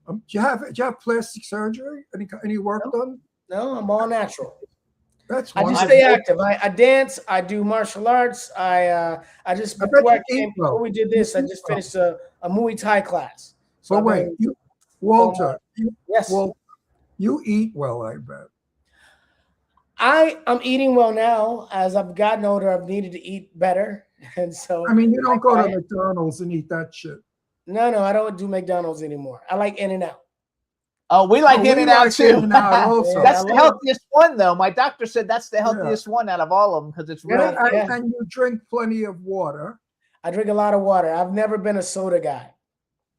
Do you have plastic surgery? Any work done? No, I'm all natural. That's I just wonderful. stay active. I dance. I do martial arts. I just I bet before, you eat well. before we did this, I just finished a Muay Thai class. So But I've wait, been- Walter, yes, you eat well, I bet. I'm eating well now. As I've gotten older, I've needed to eat better, and so I mean, you don't go to I- McDonald's and eat that shit. no, I don't do McDonald's anymore. I like In-N-Out. Oh, we like Oh, we In-N-Out like too. In-N-Out also. That's I the love healthiest one, though. My doctor said that's the healthiest one out of all of them because it's Yeah. real. And you drink plenty of water. I drink a lot of water. I've never been a soda guy.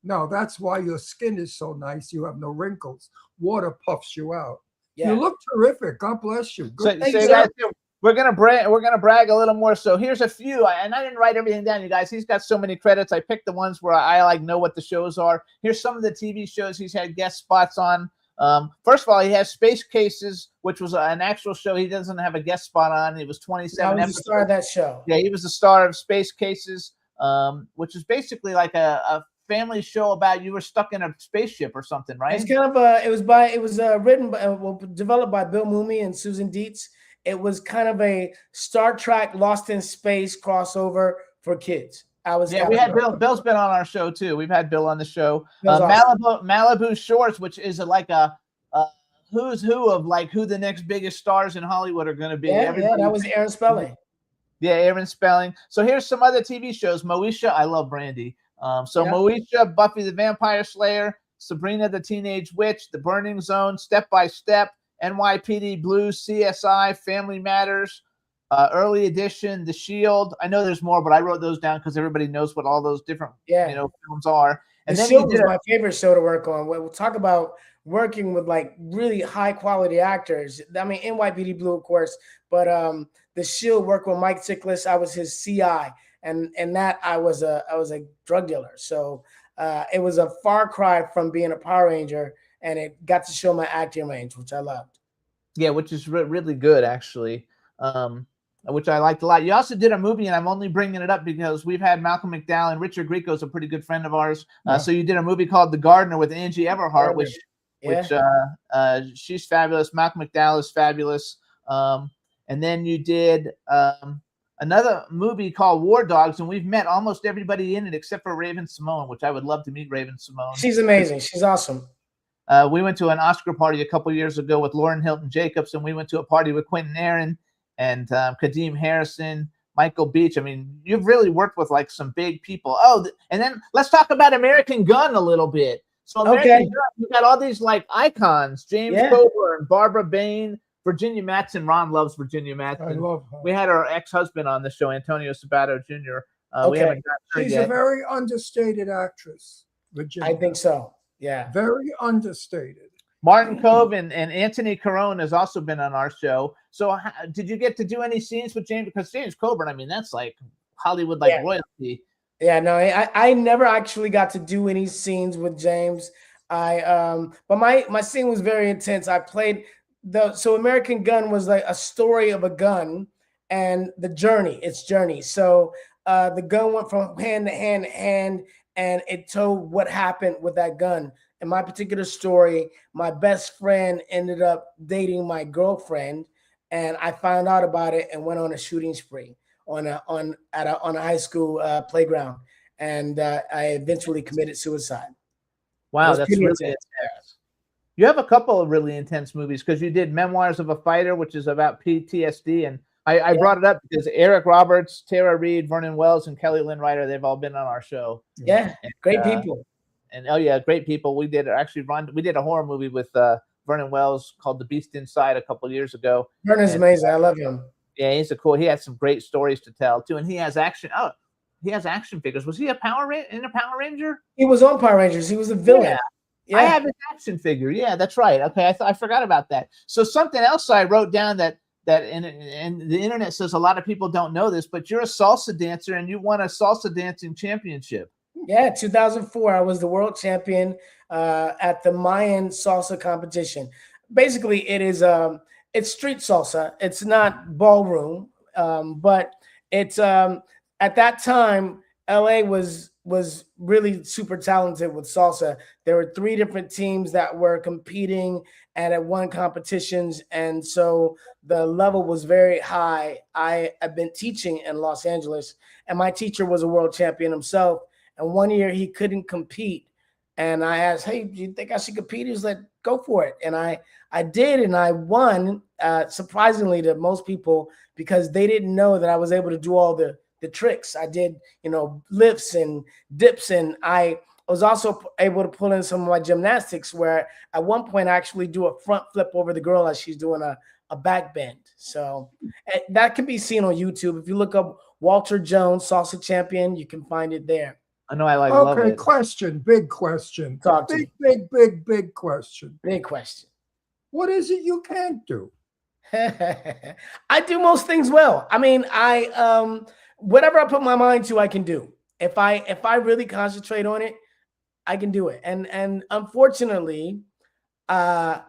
No, that's why your skin is so nice. You have no wrinkles. Water puffs you out. Yeah. You look terrific. God bless you. So, Good. Thank so you, you sir. guys, we're gonna brag a little more. So here's a few, and I didn't write everything down, you guys. He's got so many credits. I picked the ones where I know what the shows are. Here's some of the TV shows he's had guest spots on. First of all, he has Space Cases, which was an actual show. He doesn't have a guest spot on. It was 27 I was the star of that show. Yeah, he was the star of Space Cases, which is basically like a family show about you were stuck in a spaceship or something, right? It's kind of developed by Bill Mumy and Susan Dietz. It was kind of a Star Trek Lost in Space crossover for kids. We had Bill. Bill's been on our show too. We've had Bill on the show. Bill's awesome. Malibu Shorts, which is like a who's who of like who the next biggest stars in Hollywood are going to be. Yeah, Everybody- that was Aaron Spelling. Yeah, Aaron Spelling. So here's some other TV shows. Moesha, I love Brandy. Moesha, Buffy the Vampire Slayer, Sabrina the Teenage Witch, The Burning Zone, Step by Step, NYPD Blue, CSI, Family Matters, Early Edition, The Shield. I know there's more, but I wrote those down because everybody knows what all those different Yeah. films are. And The then Shield you was did my favorite show to work on. We'll talk about working with like really high quality actors. I mean, NYPD Blue, of course, but The Shield worked with Mike Chiklis. I was his CI, and that I was a drug dealer. So it was a far cry from being a Power Ranger, and it got to show my acting range, which I loved. Yeah, which is really good actually, which I liked a lot. You also did a movie, and I'm only bringing it up because we've had Malcolm McDowell and Richard Grieco's a pretty good friend of ours. So you did a movie called The Gardener with Angie Everhart, which she's fabulous. Malcolm McDowell is fabulous. And then you did another movie called War Dogs, and we've met almost everybody in it except for Raven Simone, which I would love to meet Raven Simone. She's amazing. She's awesome. We went to an Oscar party a couple years ago with Lauren Hilton Jacobs, and we went to a party with Quentin Aaron and Kadeem Harrison, Michael Beach. I mean, you've really worked with like some big people. And then let's talk about American Gun a little bit. So American Gun, you got all these like icons: James Coburn, Barbara Bain, Virginia Madsen. Ron loves Virginia Madsen. I love her. We had our ex-husband on the show, Antonio Sabato Jr. We haven't got her She's yet. a very understated actress, Virginia. I think so. Yeah. Very understated. Martin Cove and Anthony Carone has also been on our show. So did you get to do any scenes with James? Because James Coburn, I mean, that's like Hollywood royalty. Yeah, no, I never actually got to do any scenes with James. But my scene was very intense. I played so American Gun was like a story of a gun and the journey, its journey. So the gun went from hand to hand to hand, and it told what happened with that gun. In my particular story, my best friend ended up dating my girlfriend, and I found out about it and went on a shooting spree on a high school playground, and I eventually committed suicide. It Wow, was that's pretty really intense. intense. You have a couple of really intense movies because you did Memoirs of a Fighter, which is about PTSD, and I Yeah. brought it up because Eric Roberts, Tara Reid, Vernon Wells, and Kelly Lynn Ryder, they've all been on our show. Yeah, great uh, people. And oh yeah, great people. We did a horror movie with Vernon Wells called The Beast Inside a couple of years ago. Vernon's and, amazing. I love him. Yeah, he has some great stories to tell too, and he has action. Oh, he has action figures. Was he a Power Ranger? He was on Power Rangers. He was a villain. Yeah. Yeah. I have his action figure. Yeah, that's right. Okay, I forgot about that. So something else I wrote down that and the internet says a lot of people don't know this, but you're a salsa dancer and you won a salsa dancing championship. Yeah, 2004, I was the world champion at the Mayan salsa competition. Basically, it's street salsa. It's not ballroom, but it's at that time LA was really super talented with salsa. There were 3 different teams that were competing and at one competitions, and so the level was very high. I have been teaching in Los Angeles, and my teacher was a world champion himself. And one year he couldn't compete. And I asked, hey, do you think I should compete? He was like, go for it. And I did, and I won, surprisingly to most people, because they didn't know that I was able to do all the tricks. I did, lifts and dips. And I was also able to pull in some of my gymnastics, where at one point I actually do a front flip over the girl as she's doing a back bend. So that can be seen on YouTube. If you look up Walter Jones, salsa champion, you can find it there. I know I love Okay, it. big question. Talk to me. Big question. Big question. What is it you can't do? I do most things well. I mean, I whatever I put my mind to, I can do. If I really concentrate on it, I can do it. And unfortunately, I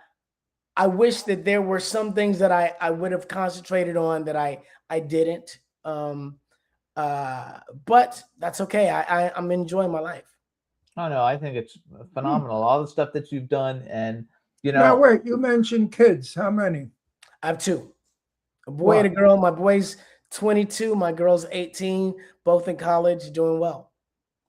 wish that there were some things that I would have concentrated on that I didn't. But that's okay. I'm enjoying my life. Oh no, I think it's phenomenal. All the stuff that you've done, and Now wait, you mentioned kids. How many? I have 2, a boy and a girl. My boy's 22, my girl's 18, both in college, doing well.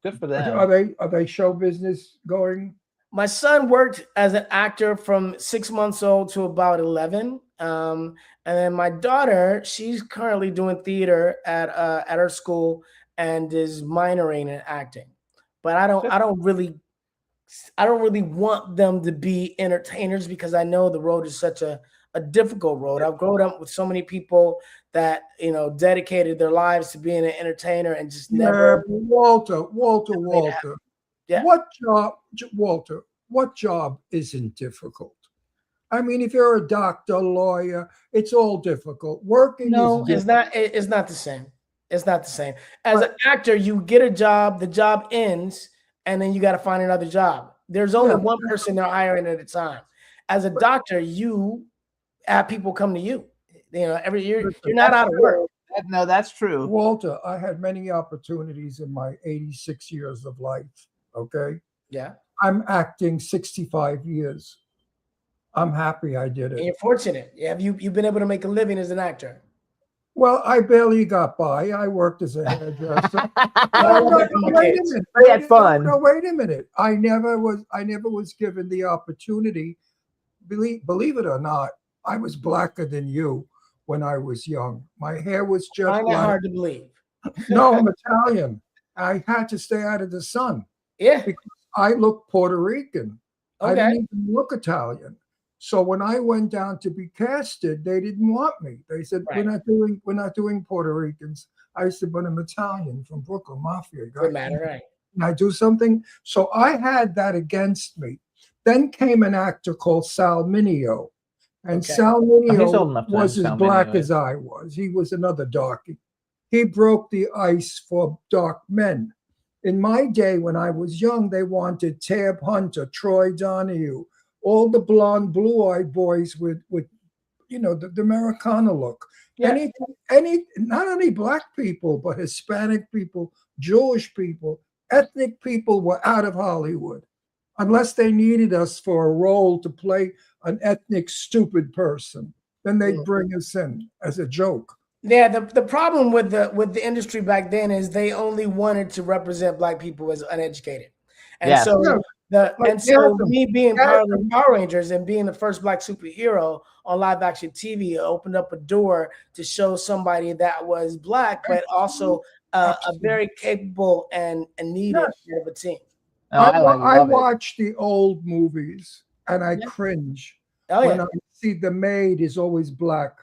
good for them. Are they show business going? My son worked as an actor from 6 months old to about 11. And then my daughter, she's currently doing theater at her school and is minoring in acting. But I don't really want them to be entertainers, because I know the road is such a difficult road. I've grown up with so many people that dedicated their lives to being an entertainer and just never. Walter. Yeah. What job isn't difficult? I mean, if you're a doctor, lawyer, it's all difficult. Working No, is it's not. It's not the same. It's not the same. As an actor, you get a job, the job ends, and then you got to find another job. There's only one person they're hiring at a time. As a doctor, you have people come to you. Every year you're not out of work. No, that's true. Walter, I had many opportunities in my 86 years of life. Okay. Yeah. I'm acting 65 years. I'm happy I did And it. you're fortunate. You've been able to make a living as an actor. Well, I barely got by. I worked as a hairdresser. Wait We had fun. No, wait a minute. I never was given the opportunity. Believe it or not, I was blacker than you when I was young. My hair was just Find that black. hard to believe. No, I'm Italian. I had to stay out of the sun. Yeah. I look Puerto Rican. I Okay. didn't even look Italian. So when I went down to be casted, they didn't want me. They said, Right. we're not doing Puerto Ricans. I said, but I'm Italian from Brooklyn Mafia. Good matter, right? Can I do something? So I had that against me. Then came an actor called Sal Mineo. And Okay. Sal he's old Mineo enough to was know as Sal black Mineo. as I was. He was another darkie. He broke the ice for dark men. In my day, when I was young, they wanted Tab Hunter, Troy Donahue, all the blonde, blue-eyed boys with the Americana look. Yeah. Not only black people, but Hispanic people, Jewish people, ethnic people were out of Hollywood, unless they needed us for a role to play an ethnic stupid person. Then they'd bring us in as a joke. Yeah, the problem with the industry back then is they only wanted to represent black people as uneducated, and Yes. so Like me being part of the Power Rangers and being the first black superhero on live action TV opened up a door to show somebody that was black, but also a very capable and needed part of a team. Oh, I love it. watch the old movies and I cringe Oh when yeah, I see the maid is always black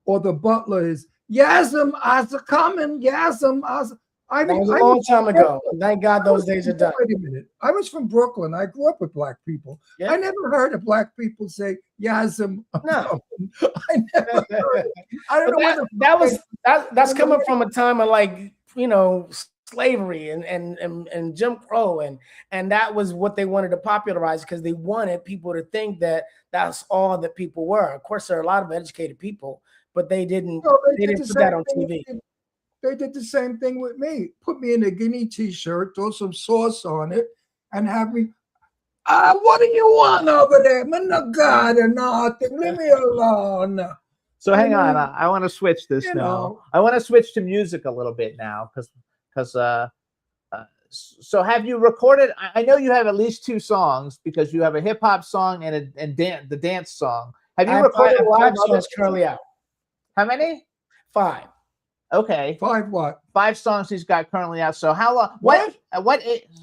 or the butler is Yasm as coming, Yasm as. that was a long time ago. Thank God those days are done. Wait a minute. I was from Brooklyn. I grew up with black people. Yeah. I never heard of black people say Yasm. No. I never heard it. I don't know whether That's coming from a time of like slavery and Jim Crow and that was what they wanted to popularize because they wanted people to think that that's all that people were. Of course, there are a lot of educated people, but they didn't put that on TV. They did the same thing with me. Put me in a guinea t-shirt, throw some sauce on it, and have me. What do you want over there? Man, no God or nothing. Leave me alone. So hang on, I want to switch this now. I want to switch to music a little bit now, because so have you recorded? I know you have at least 2 songs because you have a hip hop song and the dance song. Have you recorded I have live 5 songs currently out. How many? 5. Okay, 5 what? 5 songs he's got currently out. So how long? What?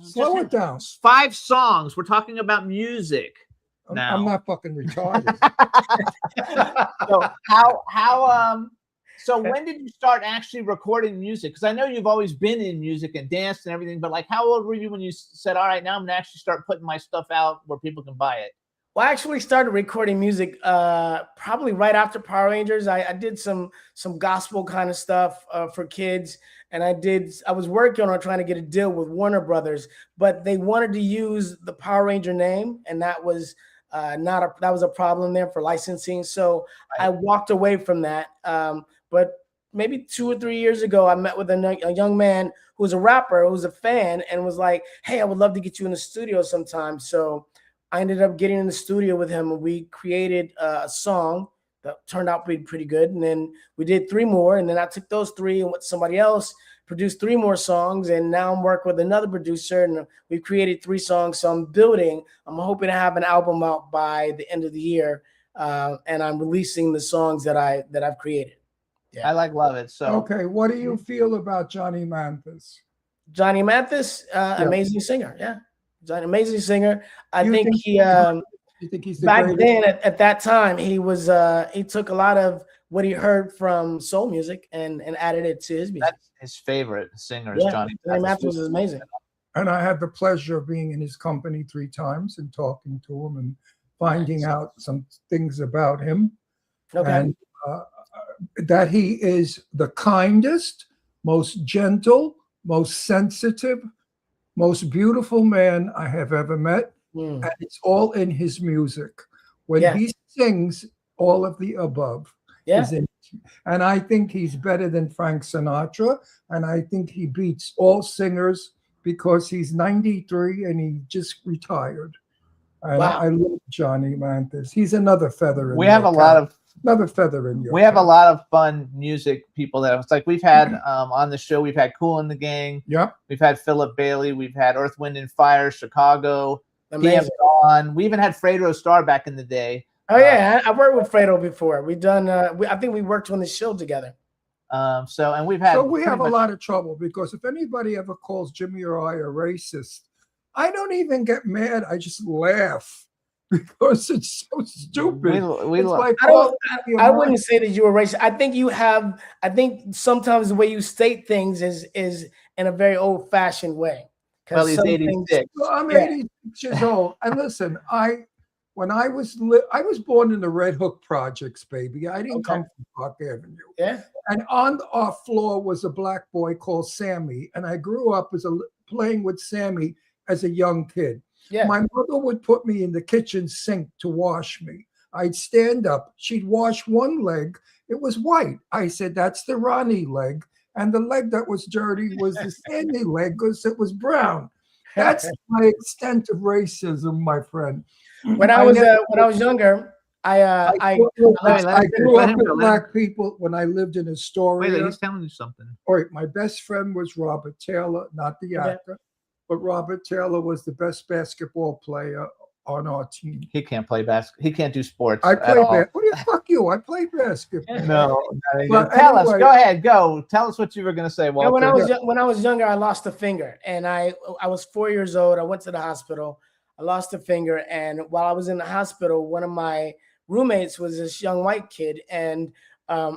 Slow it down. 5 songs. We're talking about music. Now. I'm not fucking retarded. So so when did you start actually recording music? Because I know you've always been in music and danced and everything, but like how old were you when you said, all right, now I'm gonna actually start putting my stuff out where people can buy it? Well, I actually started recording music probably right after Power Rangers. I did some gospel kind of stuff for kids, and I was working on trying to get a deal with Warner Brothers, but they wanted to use the Power Ranger name, and that was that was a problem there for licensing. So I walked away from that. But maybe 2 or 3 years ago, I met with a young man who was a rapper, who was a fan, and was like, "Hey, I would love to get you in the studio sometime." So I ended up getting in the studio with him, and we created a song that turned out pretty good. And then we did 3 more, and then I took those 3 and with somebody else produced 3 more songs. And now I'm working with another producer, and we've created 3 songs. So I'm hoping to have an album out by the end of the year, and I'm releasing the songs that I've created. Yeah. I love it. So Okay, what do you feel about Johnny Mathis? Johnny Mathis, amazing singer. Yeah. Johnny, amazing singer. I You think You think he's the back greatest? then at that time he was he took a lot of what he heard from soul music and added it to his music. that's his favorite singer is Yeah, Johnny Johnny Mathis. Mathis is amazing. And I had the pleasure of being in his company 3 times and talking to him and finding out some things about him. Okay. And that he is the kindest, most gentle, most sensitive, most beautiful man I have ever met. Mm. And it's all in his music. When Yeah. he sings, all of the above Yeah. is in. And I think he's better than Frank Sinatra. And I think he beats all singers because he's 93 and he just retired. And Wow. I love Johnny Mathis. He's another feather. We have a lot of another feather in your. we have a cap. lot of fun music people that it's like we've had on the show. We've had Kool and the Gang. Yep. We've had Philip Bailey. We've had Earth, Wind and Fire, Chicago. Amazing. On. We even had Fredo Starr back in the day. Oh yeah, I worked with Fredo before. We've done. I think we worked on the show together. And we've had. So we pretty have a much- lot of trouble because if anybody ever calls Jimmy or I a racist, I don't even get mad. I just laugh because it's so stupid. We It's like I don't- calling me a I wouldn't say that you were racist. I think sometimes the way you state things is in a very old-fashioned way. 'Cause Well, he's some 86. Well, I'm Yeah. 86 years old. And listen, I when I was I was born in the Red Hook projects, baby. I didn't come from Park Avenue. Yeah. And on our floor was a black boy called Sammy, and I grew up playing with Sammy as a young kid. Yeah. My mother would put me in the kitchen sink to wash me. I'd stand up. She'd wash one leg. It was white. I said, "That's the Ronnie leg." And the leg that was dirty was the Sammy leg because it was brown. That's my extent of racism, my friend. When I was younger, I grew let up him with go, black people when I lived in Astoria. Wait, he's telling you something. All right, my best friend was Robert Taylor, not the Okay. actor, but Robert Taylor was the best basketball player on our team. He can't play basketball. He can't do sports. I at played all. What do you fuck you? I played basketball. No. But Tell us. anyway- Go ahead. Go. Tell us what you were going to say, Yeah, Walter. when I was younger, I lost a finger, and I was 4 years old. I went to the hospital. I lost a finger, and while I was in the hospital, one of my roommates was this young white kid, and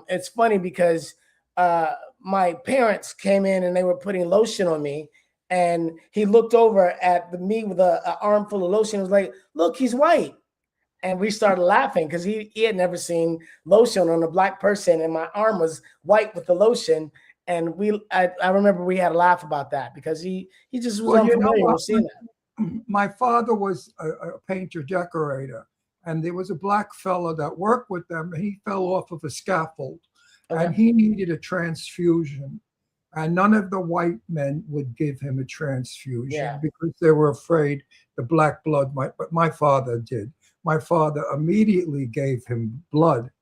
it's funny because my parents came in and they were putting lotion on me, and he looked over at me with an armful of lotion. And was like, "Look, he's white." And we started laughing because he had never seen lotion on a black person, and my arm was white with the lotion. And I remember we had a laugh about that because he just was Well, you know unfamiliar what? with seeing that. My father was a painter decorator, and there was a black fellow that worked with them, and he fell off of a scaffold, Okay. and he needed a transfusion, and none of the white men would give him a transfusion Yeah. because they were afraid the black blood might. But my father did. My father immediately gave him blood,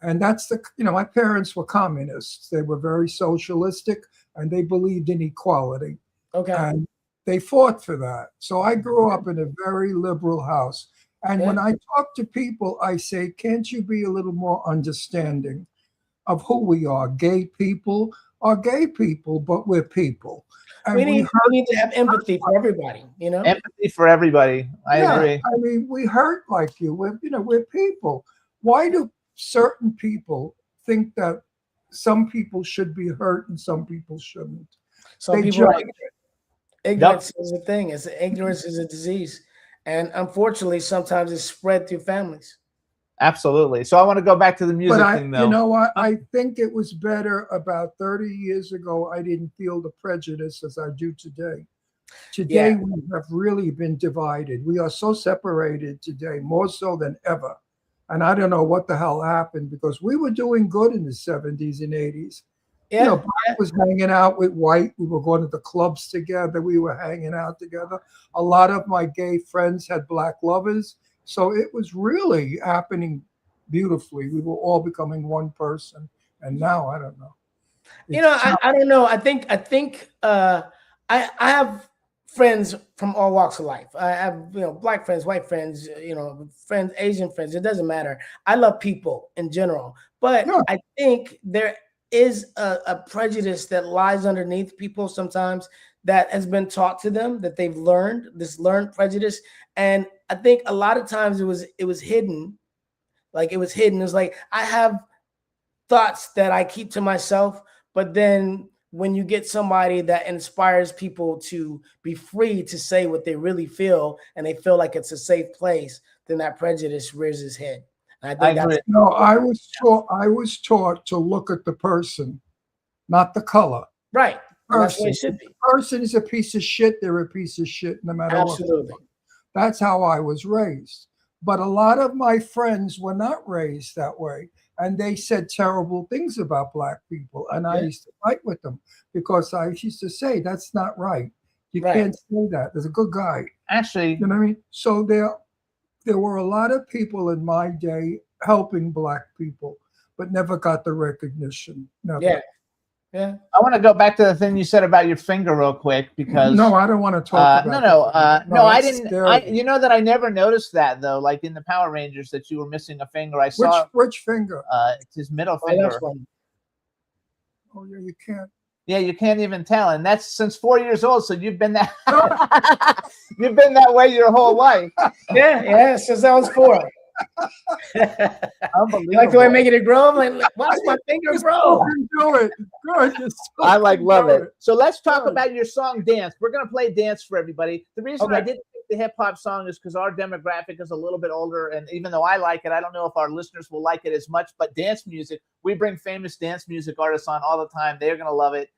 and that's my parents were communists. They were very socialistic, and they believed in equality. Okay. And they fought for that. So I grew up in a very liberal house. And when I talk to people, I say, can't you be a little more understanding of who we are? Gay people are gay people, but we're people. And we need to have empathy for everybody, you know? Empathy for everybody. I agree. I mean, we hurt like you. We're people. Why do certain people think that some people should be hurt and some people shouldn't? Some They people judge. ignorance is a thing. Ignorance is a disease. And unfortunately, sometimes it's spread through families. Absolutely. So I want to go back to the music But thing, though. you know what? I think it was better about 30 years ago. I didn't feel the prejudice as I do today. Today, Yeah. we have really been divided. We are so separated today, more so than ever. And I don't know what the hell happened because we were doing good in the 70s and 80s. Yeah. Black was hanging out with white. We were going to the clubs together. We were hanging out together. A lot of my gay friends had black lovers. So it was really happening beautifully. We were all becoming one person. And now, I don't know. I don't know. I think I have friends from all walks of life. I have, black friends, white friends, friends, Asian friends. It doesn't matter. I love people in general. But Yeah. I think there is a prejudice that lies underneath people sometimes that has been taught to them, that they've learned, this learned prejudice. And I think a lot of times it was hidden. Like it was hidden. It was like, I have thoughts that I keep to myself, but then when you get somebody that inspires people to be free to say what they really feel, and they feel like it's a safe place, then that prejudice rears its head. And I think agree. that's No, I was taught to look at the person, not the color. right. And that's what it Person. should be. Person is a piece of shit. They're a piece of shit no matter what. Absolutely. That's how I was raised. But a lot of my friends were not raised that way. And they said terrible things about black people. And I Yeah. used to fight with them because I used to say, that's not right. You Right. can't say that. There's a good guy. Actually, You know what I mean? So there were a lot of people in my day helping black people, but never got the recognition. Never. Yeah. Yeah. I want to go back to the thing you said about your finger real quick because No, I don't want to talk about no, I that's didn't. scary. You know that I never noticed that though. Like in the Power Rangers, that you were missing a finger. I saw Which finger? it's his middle Oh, finger. that's fun. Oh, yeah, you can't. Yeah, you can't even tell, and that's since 4 years old. So you've been that you've been that way your whole life. Yeah. Since I was 4. Unbelievable. You like the way I'm making it grow? I'm like, watch my finger grow. Do it. Good. I love Do it. So let's talk Good. about your song "Dance." We're gonna play "Dance" for everybody. The reason I Okay. didn't pick the hip hop song is because our demographic is a little bit older, and even though I like it, I don't know if our listeners will like it as much. But dance music, we bring famous dance music artists on all the time. They're gonna love it.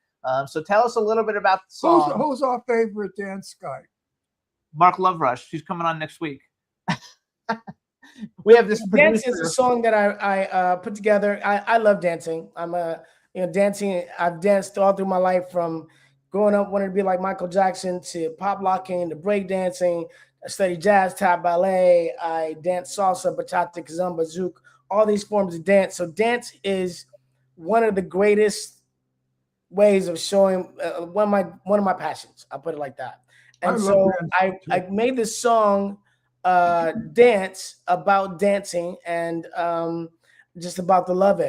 So tell us a little bit about the song. Who's our favorite dance guy? Mark Loverush. She's coming on next week. We have this Dance producer. is a song that I put together. I love dancing. I'm dancing. I've danced all through my life, from growing up wanting to be like Michael Jackson to pop locking to break dancing. I studied jazz, tap, ballet. I dance salsa, bachata, kizomba, zouk, all these forms of dance. So dance is one of the greatest ways of showing one of my passions. I'll put it like that. And so I made this song, dance, about dancing and just about the love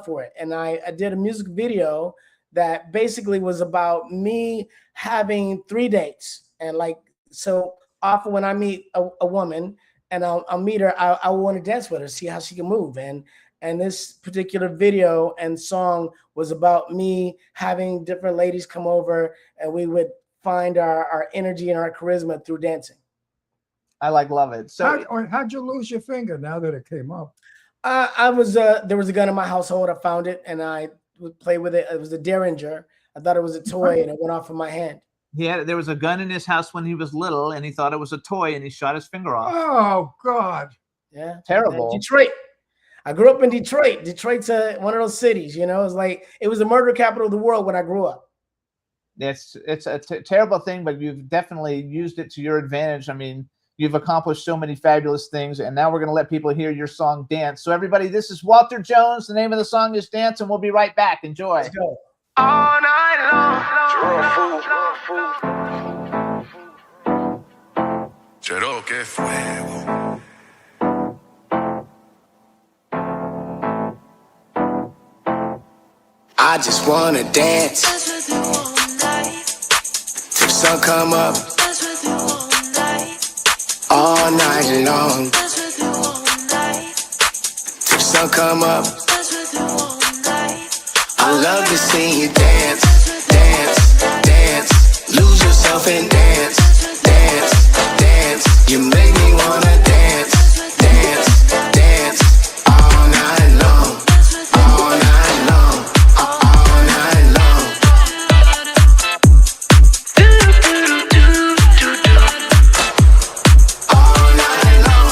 for it. And I did a music video that basically was about me having 3 dates. And so often when I meet a woman and I'll meet her, I want to dance with her, see how she can move. And this particular video and song was about me having different ladies come over, and we would find our energy and our charisma through dancing. I love it. So How'd you lose your finger now that it came up? there was a gun in my household. I found it and I would play with it. It was a Derringer. I thought it was a toy and it went off in my hand. there was a gun in his house when he was little, and he thought it was a toy, and he shot his finger off. Oh God. Yeah. Terrible. Detroit. I grew up in Detroit. Detroit's one of those cities, it was the murder capital of the world when I grew up. It's a terrible thing, but you've definitely used it to your advantage. I mean, you've accomplished so many fabulous things, and now we're going to let people hear your song Dance. So everybody, this is Walter Jones. The name of the song is Dance, and we'll be right back. Enjoy. Let's go. All night long. Cherokee fuego. I just wanna dance till the sun come up all night long. Till the sun come up, I love to see you dance, dance, dance. Lose yourself and dance, dance, dance. You make me wanna dance, dance, dance all night long, all night long. All night long. All night long.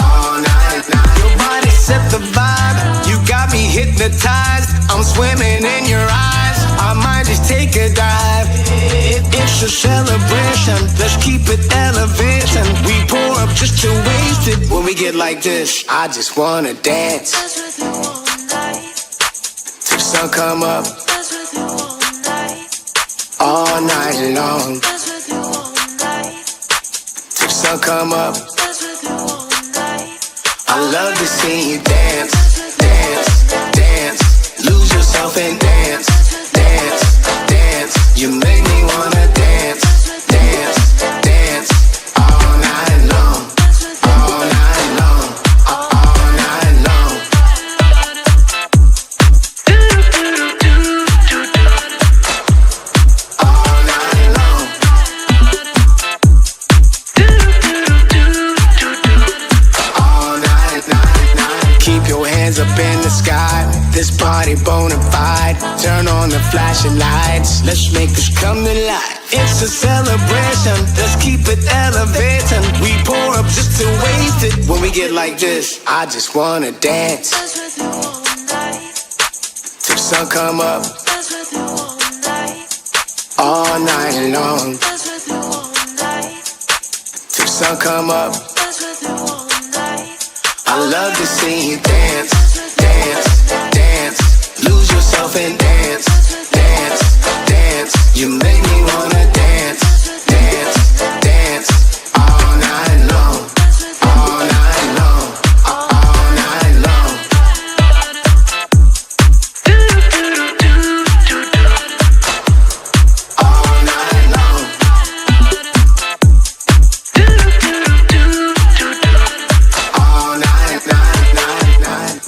All night long. Your body set the vibe. You got me hypnotized. I'm swimming in your eyes. I might just take a dive. It's a celebration. Let's keep it elevating. We pour up just to waste it. When we get like this, I just wanna dance till the sun come up all night long. Till the sun come up, I love to see you dance, dance, dance. Lose yourself and dance, dance, dance. You make me wanna dance, dance, dance all night long, all night long, all night long. All night long. All night, night, night. Keep your hands up in the sky. This party bona fide. Turn on the flashing lights. Let's make this come to life. It's a celebration. Let's keep it elevating. We pour up just to waste it. When we get like this, I just wanna dance till the sun come up all night long. Till the sun come up, I love to see you dance, dance, dance. Lose yourself and dance, dance, dance. You make me wanna dance, dance, dance all night long, all night long, all night long. All night long. All night, night, night, night.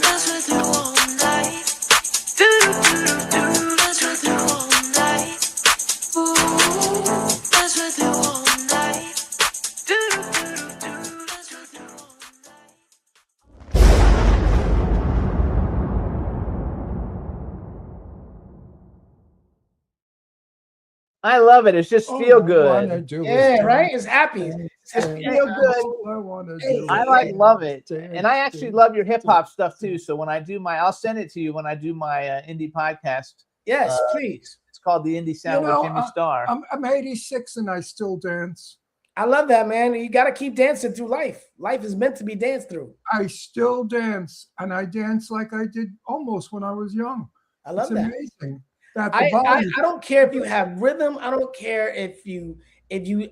I love it. It's just All feel I wanna good. do is Yeah, dance, right. It's happy. dance, It's just dance. feel good. All I wanna Hey, do I is like love dance, it, dance, and I actually dance, love your hip hop dance, stuff too. dance. So when I do I'll send it to you when I do my indie podcast. Yes, please. It's called the Indie Sound with Jimmy Star. I'm 86 and I still dance. I love that, man. You got to keep dancing through life. Life is meant to be danced through. I still dance, and I dance like I did almost when I was young. I love It's that. amazing. That the I body. don't care if you have rhythm. I don't care if you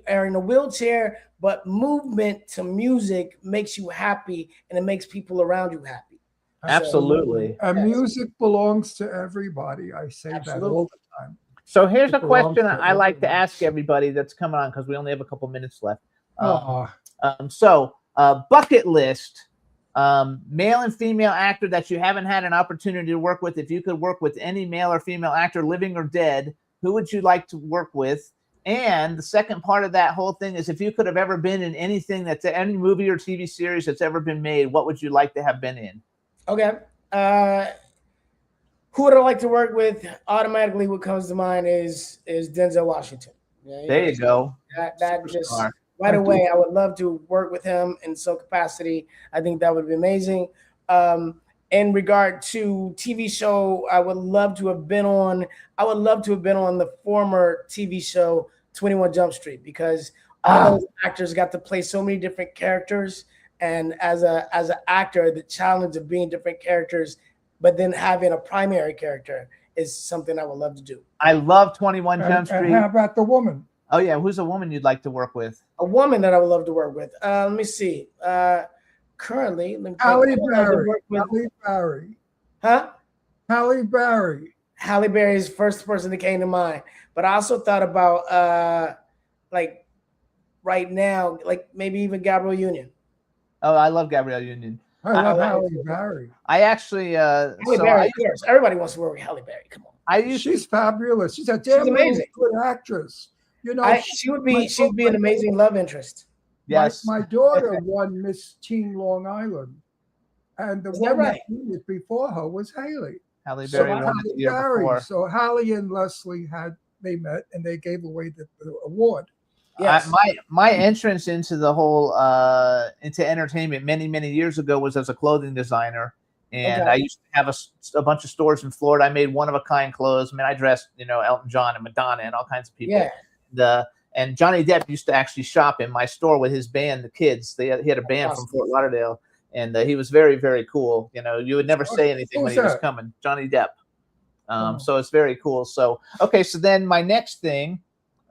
are in a wheelchair, but movement to music makes you happy and it makes people around you happy. Absolutely. And Yes. music belongs to everybody. I say that Absolutely. all the time. So here's a It belongs question to I like to everyone. ask everybody that's coming on because we only have a couple minutes left. Oh, Bucket list, male and female actor that you haven't had an opportunity to work with. If you could work with any male or female actor, living or dead, who would you like to work with? And the second part of that whole thing is if you could have ever been in anything that's any movie or TV series that's ever been made, what would you like to have been in? Okay. Who would I like to work with? Automatically, what comes to mind is Denzel Washington. Yeah, There you go. That just Superstar. right away. I would love to work with him in some capacity. I think that would be amazing. In regard to TV show, I would love to have been on the former TV show 21 Jump Street because all those actors got to play so many different characters. And as an actor, the challenge of being different characters, but then having a primary character is something I would love to do. I love 21 Jump and Street. how about the woman? Oh yeah, who's a woman you'd like to work with? A woman that I would love to work with. Let me see. Currently, let me think. Halle I would love to Berry. work with- Halle Berry. Huh? Halle Berry. Halle Berry is the first person that came to mind. But I also thought about like right now, like maybe even Gabrielle Union. Oh, I love Gabrielle Union. I love like- Halle Berry. I actually Halle so Berry, I, of course. Everybody wants to work with Halle Berry. Come on. I used She's fabulous. She's a damn amazing. good actress. You know, She'd be an amazing love interest. yes. My daughter won Miss Teen Long Island, and the Is that one right? that did it before her was Haley. Halle So Berry won Halle the year Berry. before. So Hallie and Leslie they met and they gave away the award. Yes. My entrance into the whole into entertainment many years ago was as a clothing designer, and Okay. I used to have a bunch of stores in Florida. I made one of a kind clothes. I mean, I dressed Elton John and Madonna and all kinds of people. Yeah. And Johnny Depp used to actually shop in my store with his band, the Kids. He had a band from Fort Lauderdale, and he was very cool. You would never say anything when Who's he was that? coming. Johnny Depp. Oh. So it's very cool. So okay, so then my next thing.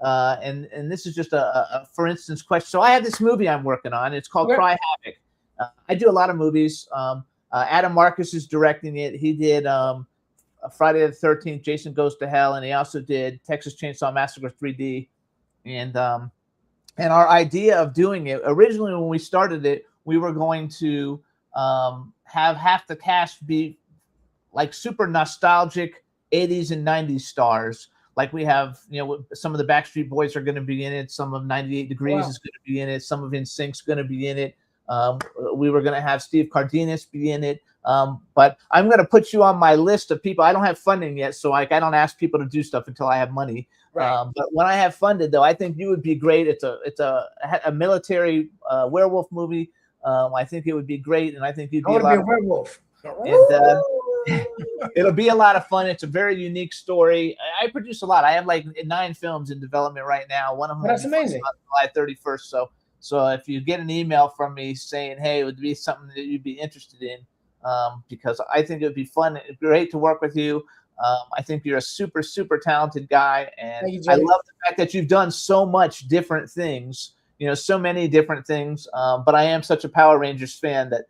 And this is just a for instance question. So I have this movie I'm working on. It's called Okay. Cry Havoc. I do a lot of movies. Adam Marcus is directing it. He did Friday the 13th, Jason Goes to Hell, and he also did Texas Chainsaw Massacre 3D. And our idea of doing it originally when we started it, we were going to have half the cast be like super nostalgic 80s and 90s stars. Like we have, some of the Backstreet Boys are going to be in it. Some of 98 Degrees Wow. is going to be in it. Some of NSYNC's going to be in it. We were going to have Steve Cardenas be in it. But I'm going to put you on my list of people. I don't have funding yet, so I don't ask people to do stuff until I have money. Right. But when I have funded, though, I think you would be great. It's a military werewolf movie. I think it would be great, and I think you'd I be want a to be lot a of werewolf. and it'll be a lot of fun. It's a very unique story. I produce a lot. I have like 9 films in development right now. One of them That's will be amazing. on July 31st. So if you get an email from me saying, hey, it would be something that you'd be interested in, because I think it would be fun. It'd be great to work with you. I think you're a super talented guy, and Thank you, I Jay. love the fact that you've done so much different things. So many different things. But I am such a Power Rangers fan that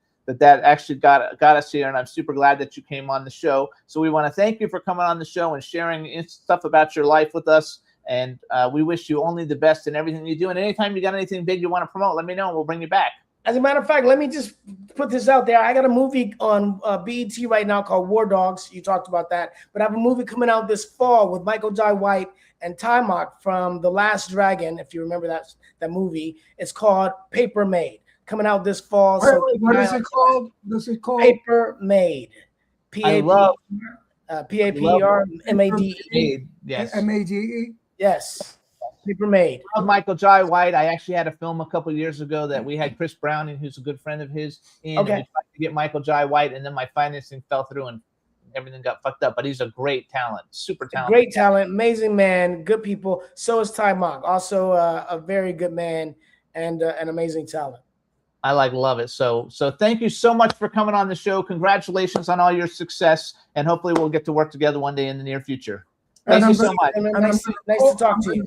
actually got us here, and I'm super glad that you came on the show. So we want to thank you for coming on the show and sharing stuff about your life with us. And we wish you only the best in everything you do. And anytime you got anything big you want to promote, let me know and we'll bring you back. As a matter of fact, let me just put this out there. I got a movie on BET right now called War Dogs. You talked about that. But I have a movie coming out this fall with Michael Jai White and Timok from The Last Dragon, if you remember that movie. It's called Paper Maid. Coming out this fall. So What is it called? What's it called? Paper Maid. I love P-A-P-E-R-M-A-D-E. Yes. MADE. Yes. Paper Made. Love Michael Jai White. I actually had a film a couple years ago that we had Chris Browning, who's a good friend of his, in. Okay. And we tried to get Michael Jai White, and then my financing fell through and everything got fucked up. But he's a great talent, super talented. Great talent, amazing man, good people. So is Ty Mock, also a very good man and an amazing talent. I love it. So thank you so much for coming on the show. Congratulations on all your success, and hopefully we'll get to work together one day in the near future. Thank you so much. Nice to talk to you.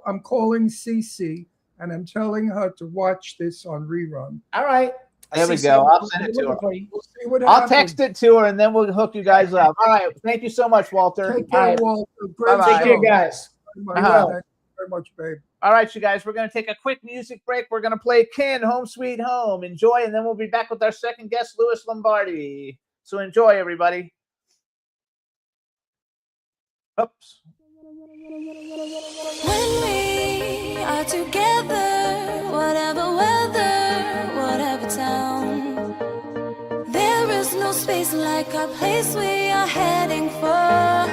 I'm calling Cece and I'm telling her to watch this on rerun. All right. There we go. I'll send it to her. We'll see what I'll happens. text it to her, and then we'll hook you guys up. All right. Thank you so much, Walter. Take care, All right. Walter. Great Bye-bye. Take care, guys. show. Be well. Thank you very much, babe. All right, you guys, we're going to take a quick music break. We're going to play Ken, Home Sweet Home. Enjoy, and then we'll be back with our second guest, Louis Lombardi. So enjoy, everybody. Oops. When we are together, whatever weather, whatever town, there is no space like our place we are heading for.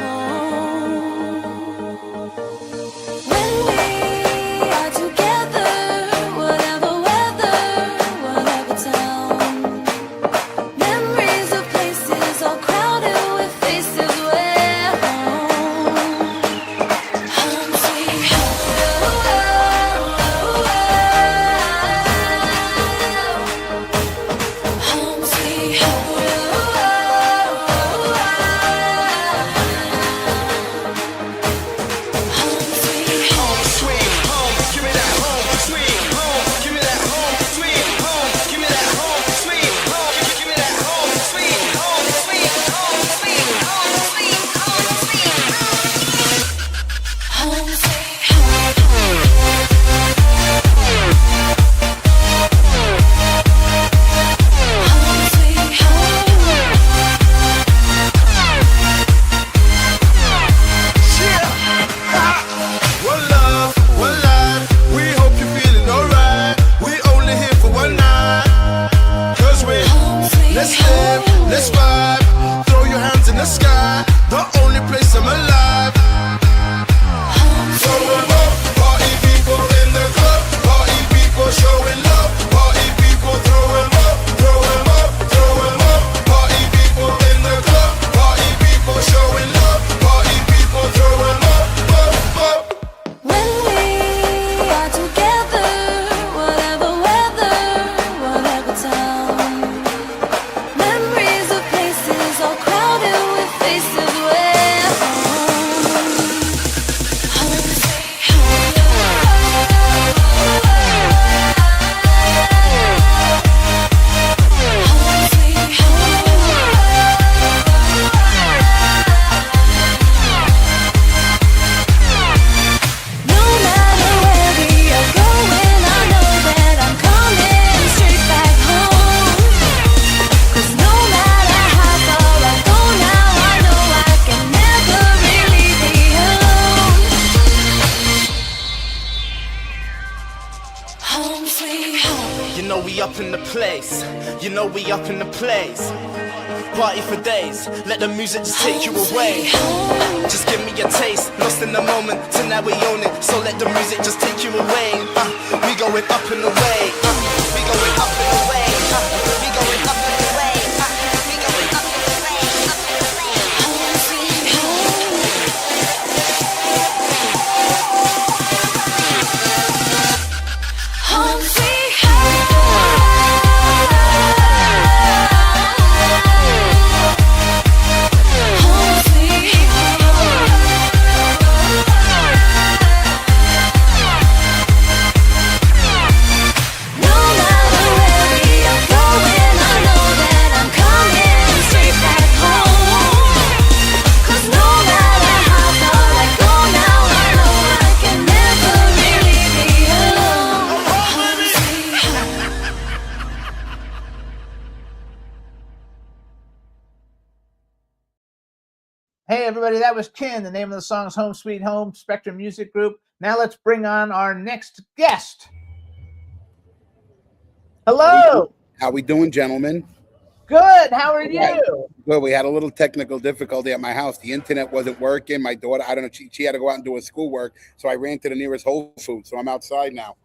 When we are together, whatever weather, whatever town, memories of places all crowded with faces where home sweet home sweet Home sweet home, give me that home sweet home, give me that home sweet home, give me that home sweet home, give me that home sweet home, sweet home, sweet home, sweet home, sweet home. home sweet home sweet One love, one life. We hope you're feeling alright. We only here for one night. Cause we let's live, let's vibe. Throw your hands in the sky. The only place I'm alive. Throw 'em up, party people in the club. Party people showing love. Party people throw 'em up, throw 'em up, throw 'em up. Party people in the club. Party people showing love. Party people throw 'em up, up, up. When we are together, whatever weather, whatever town, memories of places all crowded with faces where home sweet home sweet No matter where we are going, I know that I'm coming straight back home. 'Cause no matter how far I go now, I know I can never really be alone. Home sweet home. You know we up in the place. You know we up in the place. Party for days. Let the music just take you away. Just give me a taste. Lost in the moment. Tonight we own it. So let the music just take you away. We going up and away. We going up and away. We going up and away. We going up and away. Home sweet home. Home sweet home. Home sweet No matter where we are going, I know that I'm coming straight back home. 'Cause no matter how far I go now, I know I can never really be alone. Home sweet home. Hey, everybody, that was Ken. The name of the song is Home Sweet Home, Spectrum Music Group. Now let's bring on our next guest. Hello. How we doing, gentlemen? Good. How are Right. you? Well, we had a little technical difficulty at my house. The internet wasn't working. My daughter, I don't know, she had to go out and do her schoolwork. So I ran to the nearest Whole Foods. So I'm outside now.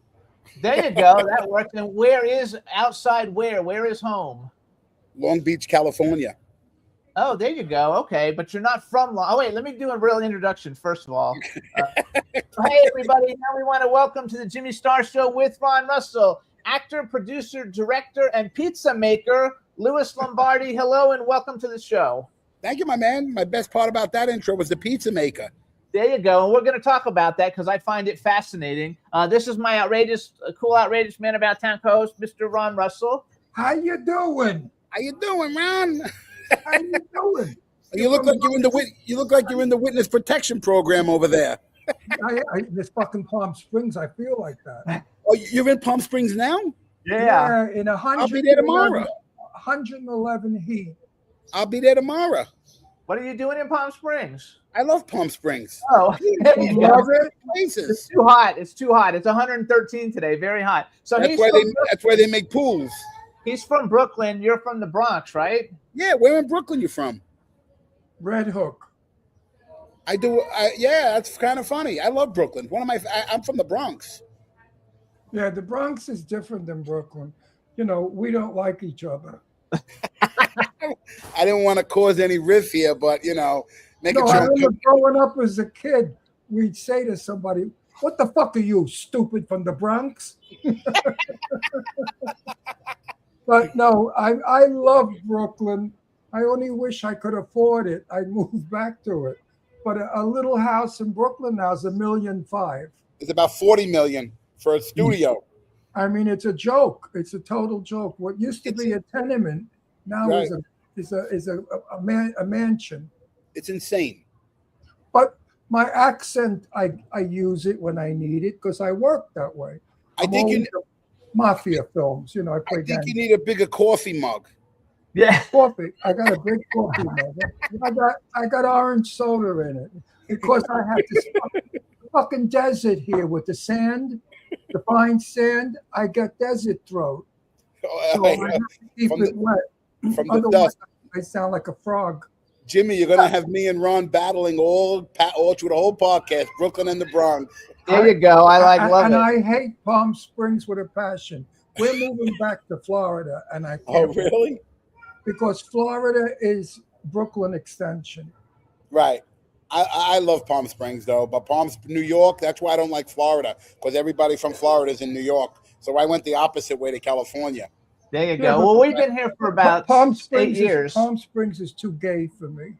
There you go. That works. And where is outside? Where is home? Long Beach, California. Oh, there you go. Okay, but you're not from Long. Oh, wait. Let me do a real introduction first of all. Hey, everybody! Now we want to welcome to the Jimmy Star Show with Ron Russell, actor, producer, director, and pizza maker Louis Lombardi. Hello, and welcome to the show. Thank you, my man. My best part about that intro was the pizza maker. There you go. And we're going to talk about that because I find it fascinating. This is my cool, outrageous man about town co-host, Mr. Ron Russell. How you doing? How you doing, Ron? How you doing? You look like you're in the witness protection program over there. This fucking Palm Springs, I feel like that. Oh, you're in Palm Springs now? Yeah. In I'll be there tomorrow. 111 heat. I'll be there tomorrow. What are you doing in Palm Springs? I love Palm Springs. Oh, there you go. Love it. Places. It's too hot. It's too hot. It's 113 today. Very hot. So That's where they make pools. he's from Brooklyn. You're from the Bronx, right? Yeah, where in Brooklyn you from? Red Hook. I do. Yeah, that's kind of funny. I love Brooklyn. I'm from the Bronx. Yeah, the Bronx is different than Brooklyn. You know, we don't like each other. I didn't want to cause any riff here, but make No, it I sure. remember growing up as a kid, we'd say to somebody, "What the fuck are you, stupid, from the Bronx?" But no, I love Brooklyn. I only wish I could afford it. I'd move back to it. But a little house in Brooklyn now is $1.5 million. It's about 40 million for a studio. I mean, it's a joke. It's a total joke. What used to be a tenement now Right. is a mansion. It's insane. But my accent, I use it when I need it because I work that way. I think you mafia films. I play you need a bigger coffee mug. Yeah. coffee. I got a big coffee mug. I got orange soda in it because I have this fucking desert here with the sand, the fine sand. I get desert throat, so I have to keep From it wet. From the Otherwise, dust. I sound like a frog. Jimmy, you're gonna have me and Ron battling all through the whole podcast, Brooklyn and the Bronx. There you go. love and it. I hate Palm Springs with a passion. We're moving back to Florida, and I Oh, can't really? because Florida is Brooklyn extension. Right. I love Palm Springs though, but New York, that's why I don't like Florida, because everybody from Florida is in New York. So I went the opposite way to California. There you Yeah, go. but- Well, we've been here for about Palm 8 Springs years. Palm Springs is too gay for me.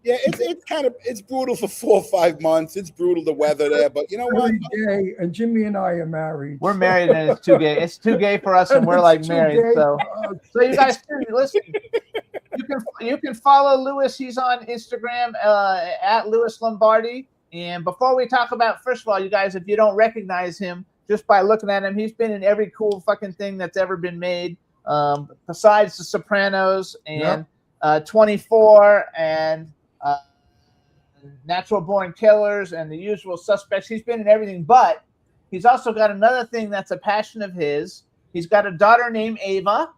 Yeah, it's brutal for 4 or 5 months. It's brutal the weather there, but you know what? Very gay, and Jimmy and I are married. We're married and it's too gay. It's too gay for us, and we're It's like too married. gay So, for us. so you guys, listen. You can follow Louis. He's on Instagram at Louis Lombardi. And before we talk about, first of all, you guys, if you don't recognize him just by looking at him, he's been in every cool fucking thing that's ever been made. Besides The Sopranos and 24 and Natural Born Killers and The Usual Suspects. He's been in everything, but he's also got another thing that's a passion of his. He's got a daughter named Ava,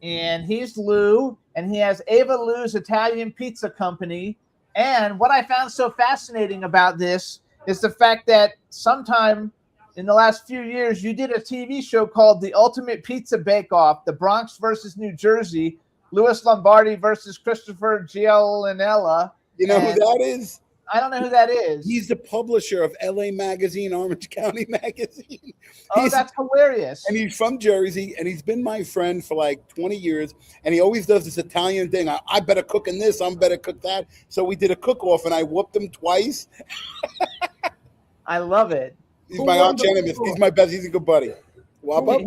and he's Lou, and he has Ava Lou's Italian Pizza Company. And what I found so fascinating about this is the fact that sometime in the last few years, you did a TV show called The Ultimate Pizza Bake Off, the Bronx versus New Jersey, Louis Lombardi versus Christopher Gialinella. You know who that is? I don't know who that is. He's the publisher of LA Magazine, Orange County Magazine. Oh, that's hilarious. And he's from Jersey, and he's been my friend for like 20 years. And he always does this Italian thing. I better cook in this, I'm better cook that. So we did a cook-off, and I whooped him twice. I love it. He's my arch enemy. He's my best. He's a good buddy. Well, but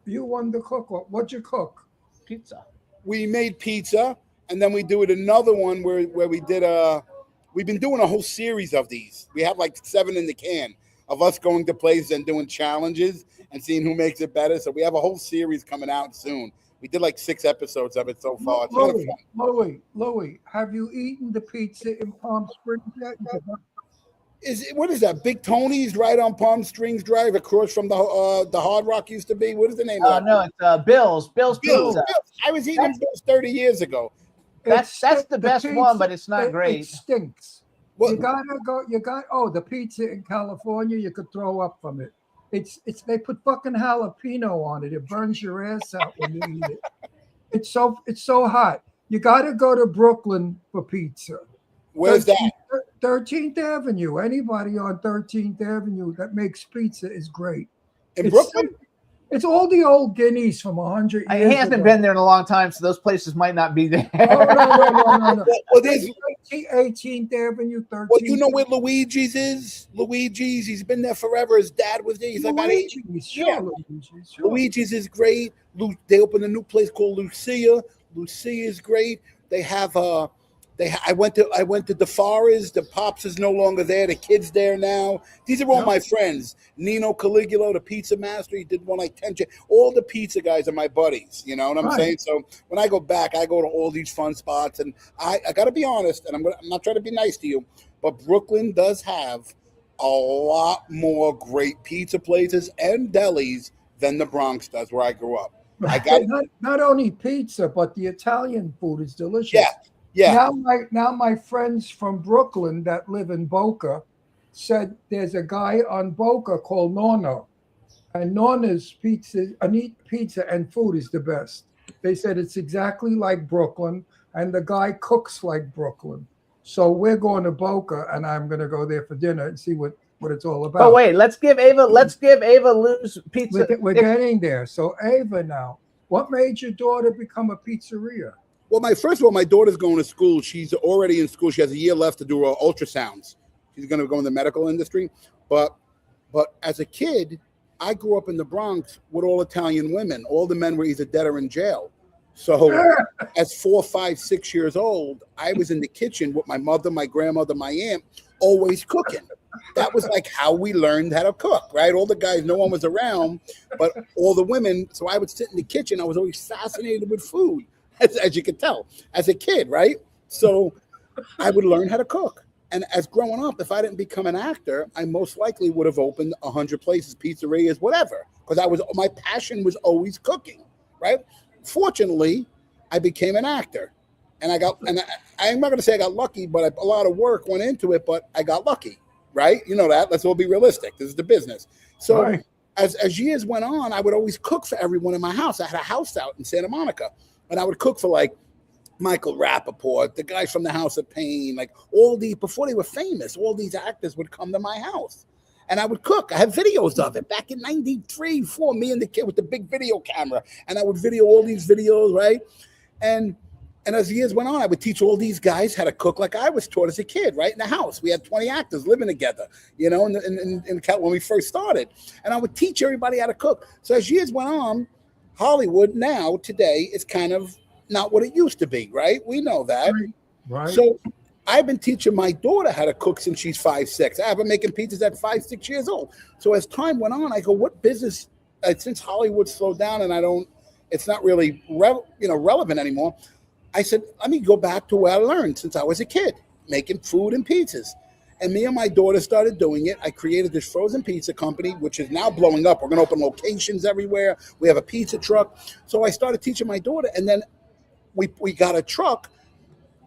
You won the cook-off. What'd you cook? Pizza. we made pizza, and then we do it another one where we did we've been doing a whole series of these. We have like 7 in the can of us going to places and doing challenges and seeing who makes it better. So we have a whole series coming out soon. We did like 6 episodes of it so far. It's kind of fun. Louis, have you eaten the pizza in Palm Springs yet? What is that? Big Tony's right on Palm Springs Drive, across from the Hard Rock used to be. What is the name of that? No, it's Bill's Bill's. Pizza. I was eating Bill's 30 years ago. That's the best one, but it's not great. It stinks. What? You gotta go. The pizza in California. You could throw up from it. It's they put fucking jalapeno on it. It burns your ass out when you eat it. It's so hot. You gotta go to Brooklyn for pizza. Where's that? 13th Avenue. Anybody on 13th Avenue that makes pizza is great. In Brooklyn? It's all the old guineas from 100 years He hasn't ago. been there in a long time, so those places might not be there. No. Well, there's 18th Avenue, 13th. Well, you know where Luigi's is? Luigi's, he's been there forever. His dad was there. He's like about 8. Luigi's, sure. Luigi's is great. They opened a new place called Lucia. Lucia is great. They have I went to DeFara's. The Pops is no longer there. The kid's there now. These are all my friends. Nino Caligula, the pizza master. He did one like 10. All the pizza guys are my buddies. You know what I'm saying? So when I go back, I go to all these fun spots. And I got to be honest, and I'm not trying to be nice to you, but Brooklyn does have a lot more great pizza places and delis than the Bronx does, where I grew up. I got not only pizza, but the Italian food is delicious. Yeah. Now my friends from Brooklyn that live in Boca said there's a guy on Boca called Nonno, and Nonno's pizza and food is the best. They said it's exactly like Brooklyn, and the guy cooks like Brooklyn. So we're going to Boca, and I'm going to go there for dinner and see what it's all about. But wait, let's give Ava Lou's pizza. We're getting there. So Ava, now, what made your daughter become a pizzeria? Well, first of all, my daughter's going to school. She's already in school. She has a year left to do her ultrasounds. She's going to go in the medical industry. But as a kid, I grew up in the Bronx with all Italian women. All the men were either dead or in jail. So as 4, 5, 6 years old, I was in the kitchen with my mother, my grandmother, my aunt, always cooking. That was like how we learned how to cook, right? All the guys, no one was around, but all the women. So I would sit in the kitchen. I was always fascinated with food. As you can tell, as a kid, right? So I would learn how to cook. And as growing up, if I didn't become an actor, I most likely would have opened 100 places, pizzerias, whatever, because my passion was always cooking, right? Fortunately, I became an actor, and I'm not going to say I got lucky, but a lot of work went into it, but I got lucky, right? You know that. Let's all be realistic. This is the business. So Right. as years went on, I would always cook for everyone in my house. I had a house out in Santa Monica. And I would cook for like Michael Rappaport, the guys from the House of Pain, like before they were famous, all these actors would come to my house. And I would cook. I have videos of it back in 93, 4, me and the kid with the big video camera. And I would video all these videos, right? And as years went on, I would teach all these guys how to cook like I was taught as a kid, right? In the house. We had 20 actors living together, you know, when we first started. And I would teach everybody how to cook. So as years went on, Hollywood now, today, is kind of not what it used to be, right? We know that. Right. So I've been teaching my daughter how to cook since she's 5, 6. I've been making pizzas at 5, 6 years old. So as time went on, I go, what business, since Hollywood slowed down and it's not really relevant anymore, I said, let me go back to where I learned since I was a kid, making food and pizzas. And me and my daughter started doing it. I created this frozen pizza company, which is now blowing up. We're going to open locations everywhere. We have a pizza truck. So I started teaching my daughter, and then we got a truck,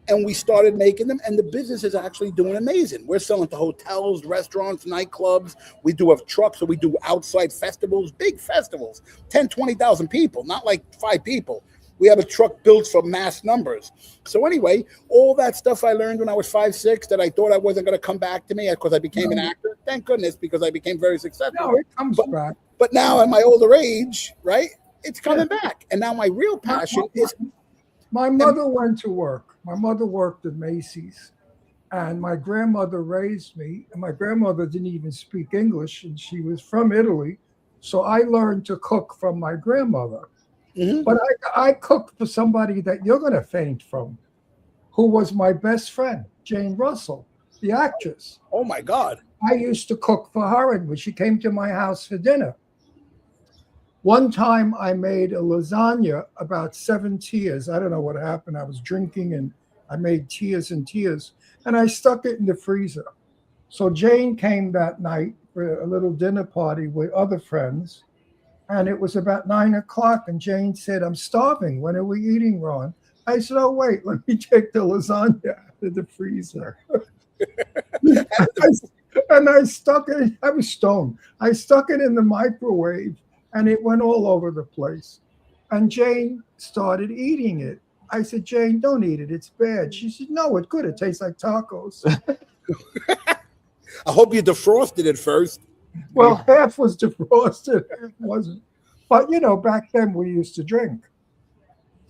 and we started making them, and the business is actually doing amazing. We're selling to hotels, restaurants, nightclubs. We do have trucks, so we do outside festivals, big festivals, 10, 20,000 people, not like 5 people. We have a truck built for mass numbers. So anyway, all that stuff I learned when I was 5, 6 that I thought I wasn't going to come back to me because I became an actor. Thank goodness, because I became very successful. No, it comes back. But now in my older age, right, it's coming back. And now my real passion is... My mother went to work. My mother worked at Macy's. And my grandmother raised me. And my grandmother didn't even speak English. And she was from Italy. So I learned to cook from my grandmother. Mm-hmm. But I cooked for somebody that you're going to faint from, who was my best friend, Jane Russell, the actress. Oh, my God. I used to cook for her when she came to my house for dinner. One time I made a lasagna about 7 tiers. I don't know what happened. I was drinking and I made tiers and tiers. And I stuck it in the freezer. So Jane came that night for a little dinner party with other friends. And it was about 9 o'clock. And Jane said, I'm starving. When are we eating, Ron? I said, oh, wait, let me take the lasagna out of the freezer. And I stuck it, I was stoned. I stuck it in the microwave and it went all over the place. And Jane started eating it. I said, Jane, don't eat it. It's bad. She said, no, it's good. It tastes like tacos. I hope you defrosted it first. Well, half was defrosted, half wasn't. But, you know, back then we used to drink.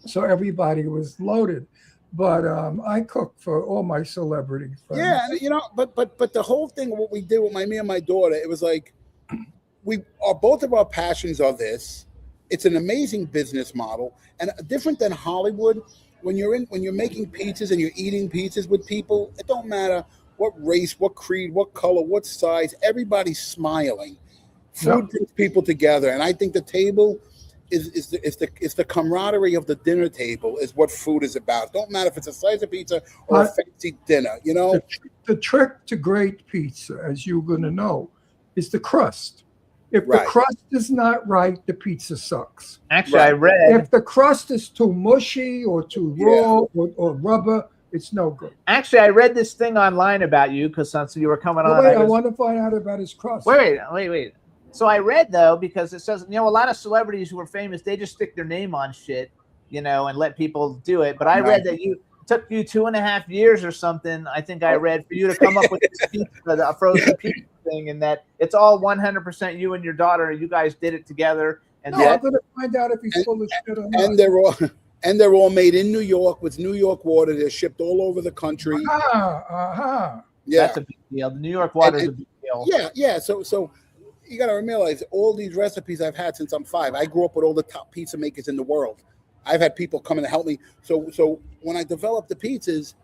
So everybody was loaded. But I cooked for all my celebrity friends. Yeah, you know, but the whole thing, what we did with me and my daughter, it was like we are both of our passions are this. It's an amazing business model, and different than Hollywood. When you're making pizzas and you're eating pizzas with people, it don't matter what race, what creed, what color, what size. Everybody's smiling. Food brings people together, and I think the table is the camaraderie of the dinner table is what food is about. Don't matter if it's a slice of pizza or a fancy dinner. You know, the trick to great pizza, as you're going to know, is the crust. If the crust is not right, the pizza sucks. Actually, I read if the crust is too mushy or too raw or rubber, it's no good. Actually, I read this thing online about you because since you were coming on, Wait, I want to find out about his crust. Wait. So I read though, because it says, you know, a lot of celebrities who are famous, they just stick their name on shit, you know, and let people do it. But I read that you took you 2.5 years or something. I think I read for you to come up with this pizza, a frozen pizza thing, and that it's all 100% you and your daughter. You guys did it together. And no, I'm going to find out if he's full of shit or not. And they're all made in New York with New York water. They're shipped all over the country. Yeah, that's a big deal. The New York water is a big deal. Yeah. So you got to realize all these recipes I've had since I'm 5. I grew up with all the top pizza makers in the world. I've had people come and help me. So when I developed the pizzas,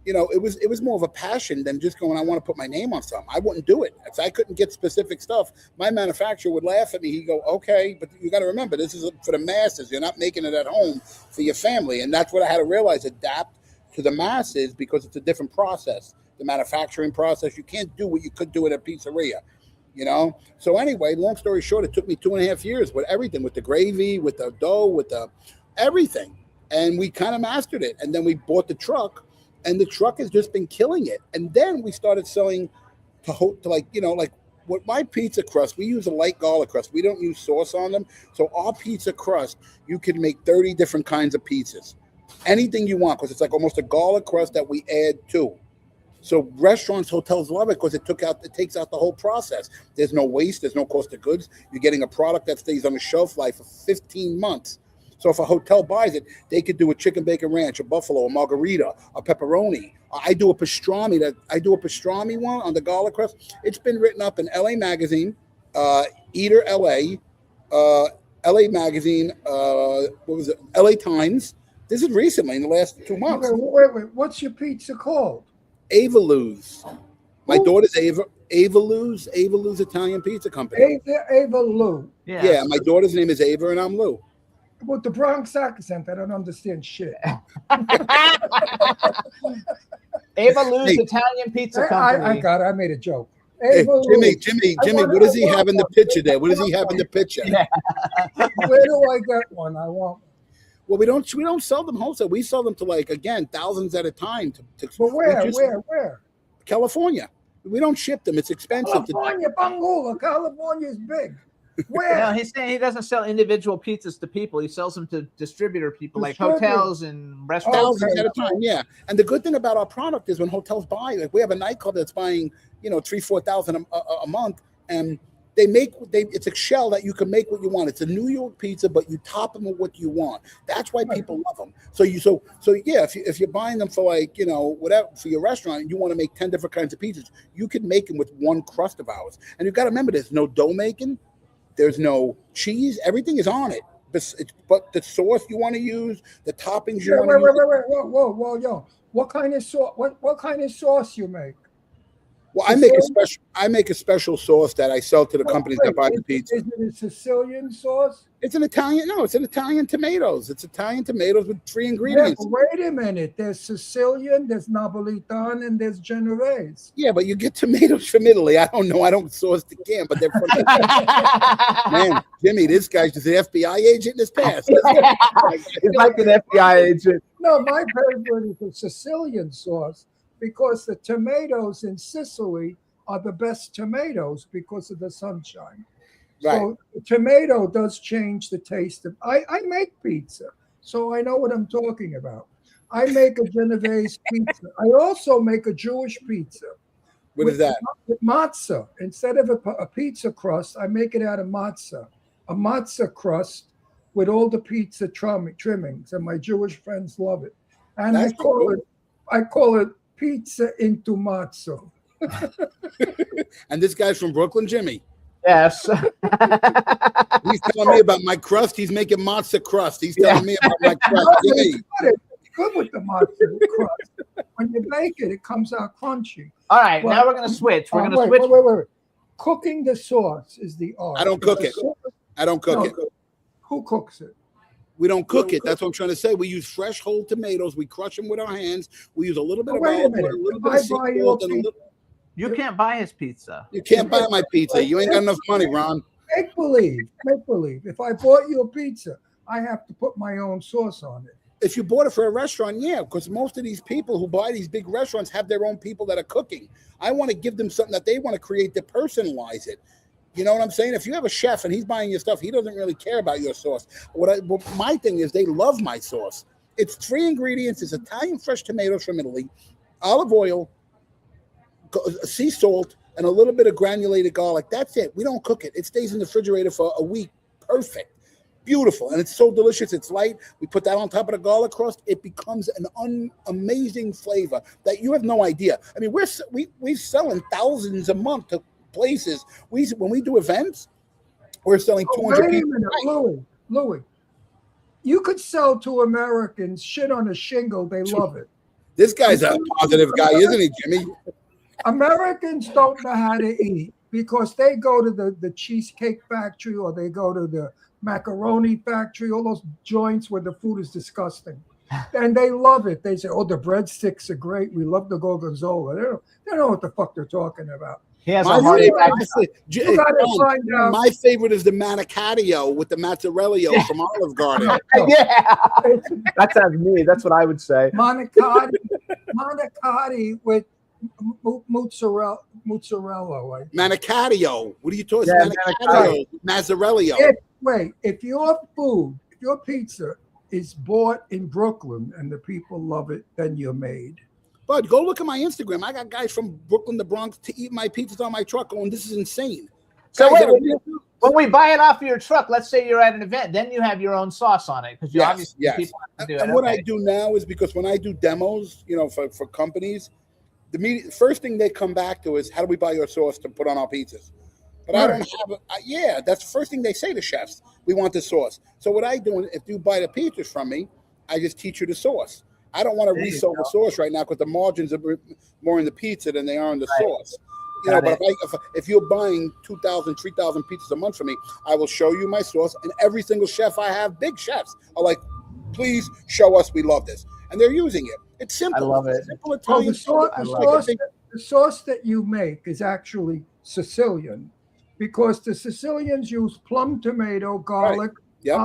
you know, it was more of a passion than just going, I want to put my name on something. I wouldn't do it. If I couldn't get specific stuff, my manufacturer would laugh at me. He'd go, okay, but you got to remember, this is for the masses. You're not making it at home for your family. And that's what I had to realize, adapt to the masses because it's a different process. The manufacturing process, you can't do what you could do at a pizzeria. You know, so anyway, long story short, it took me 2.5 years with everything, with the gravy, with the dough, with the everything. And we kind of mastered it. And then we bought the truck, and the truck has just been killing it. And then we started selling to like, you know, like what my pizza crust, we use a light garlic crust. We don't use sauce on them. So our pizza crust, you can make 30 different kinds of pizzas. Anything you want, because it's like almost a garlic crust that we add to. So restaurants, hotels love it because it takes out the whole process. There's no waste. There's no cost of goods. You're getting a product that stays on the shelf life for 15 months. So if a hotel buys it, they could do a chicken bacon ranch, a buffalo, a margarita, a pepperoni. I do a pastrami one on the garlic crust. It's been written up in LA Magazine, Eater LA, LA Magazine, what was it? LA Times. This is recently in the last 2 months. Wait. What's your pizza called? Ava Lou's. My daughter's Ava Lou's Italian Pizza Company. Ava Lou. Yeah, my daughter's name is Ava and I'm Lou. With the Bronx accent, I don't understand shit. Ava Lou's Italian Pizza Company. I made a joke. Hey, Jimmy, what does he have in the picture there? What does he have in the picture? Yeah. Where do I get one? I want. Well, we don't sell them wholesale. We sell them to, like, again, thousands at a time. But where? California. We don't ship them. It's expensive. California, Bangula. California is big. Where? No, he's saying he doesn't sell individual pizzas to people. He sells them to distributor people, like hotels and restaurants. Thousands at a time, yeah. And the good thing about our product is when hotels buy, like we have a nightclub that's buying, you know, 3,000-4,000 a month, and it's a shell that you can make what you want. It's a New York pizza, but you top them with what you want. That's why people love them. So yeah, if you're buying them for, like, you know, whatever, for your restaurant, and you want to make 10 different kinds of pizzas, you can make them with one crust of ours. And you've got to remember, there's no dough making, there's no cheese, everything is on it. But the sauce you want to use, the toppings you want to use. Whoa, yo! What kind of sauce? What kind of sauce you make? Well, I make a special sauce that I sell to the companies that buy the pizza. Is it a Sicilian sauce? It's an Italian. No, it's an Italian tomatoes. It's Italian tomatoes with 3 Yeah, ingredients. but wait a minute. There's Sicilian, there's Napolitan, and there's Genovese. Yeah, but you get tomatoes from Italy. I don't know. I don't source the can, but they're from Man, Jimmy, this guy's just an FBI agent in his past. He's like an FBI agent. No, my favorite is the Sicilian sauce because the tomatoes in Sicily are the best tomatoes because of the sunshine. Right. So the tomato does change the taste of. I make pizza, so I know what I'm talking about. I make a Genovese pizza. I also make a Jewish pizza. What is that? With matzah. Instead of a pizza crust, I make it out of matzah. A matzah crust with all the pizza trimmings, and my Jewish friends love it. And That's I call it pizza into matzah. And this guy's from Brooklyn, Jimmy. Yes. He's telling me about my crust. He's making matzah crust. He's telling me about my crust. Jimmy. It's good with the matzah crust. When you bake it, it comes out crunchy. All right, Well, now we're going to switch. We're going to wait, switch. Wait. Cooking the sauce is the art. I don't cook it. I don't cook it. Who cooks it? We don't cook it. That's what I'm trying to say. We use fresh whole tomatoes. We crush them with our hands. We use a little bit of Wait a olive minute. oil, a little If bit I of sea buy your salt, and a pizza- little. You can't buy his pizza. You can't buy my pizza. You ain't got enough money, Ron. Make believe. If I bought you a pizza, I have to put my own sauce on it. If you bought it for a restaurant, yeah, because most of these people who buy these big restaurants have their own people that are cooking. I want to give them something that they want to create to personalize it. You know what I'm saying? If you have a chef and he's buying your stuff, he doesn't really care about your sauce. My thing is they love my sauce. It's 3 ingredients. It's Italian fresh tomatoes from Italy, olive oil, sea salt, and a little bit of granulated garlic. That's it. We don't cook it. It stays in the refrigerator for a week. Perfect. Beautiful. And it's so delicious. It's light. We put that on top of the garlic crust. It becomes an amazing flavor that you have no idea. I mean, we're selling thousands a month to places. When we do events, we're selling 200 Wait a people. minute, Louis. You could sell to Americans shit on a shingle. They love it. This guy's a positive guy, isn't he, Jimmy? Americans don't know how to eat because they go to the cheesecake factory or they go to the macaroni factory, all those joints where the food is disgusting. And they love it. They say, oh, the breadsticks are great. We love the gorgonzola. They don't know what the fuck they're talking about. He has My a heart favorite, attack. You gotta find out. my favorite is the manicattio with the mozzarella from Olive Garden. Yeah, that sounds me. That's what I would say. Manicotti with mozzarella. Like. Manicattio. What are you talking Yeah, Manicattio. Mazzarella. If your pizza is bought in Brooklyn and the people love it, then you're made. Bud, go look at my Instagram. I got guys from Brooklyn, the Bronx, to eat my pizzas on my truck going, this is insane. So Guys wait, that are- when we buy it off of your truck, let's say you're at an event, then you have your own sauce on it because you Yes, obviously yes. people have to do And it. what I Okay. do now is because when I do demos, for companies, first thing they come back to is how do we buy your sauce to put on our pizzas? But I don't have that's the first thing they say to chefs. We want the sauce. So what I do, if you buy the pizzas from me, I just teach you the sauce. I don't want to resell the sauce right now because the margins are more in the pizza than they are in the sauce. But if you're buying 2,000, 3,000 pizzas a month from me, I will show you my sauce. And every single chef I have, big chefs, are like, please show us we love this. And they're using it. It's simple. I love it. Simple Oh, Italian the sauce that you make is actually Sicilian because the Sicilians use plum tomato, garlic, Yep.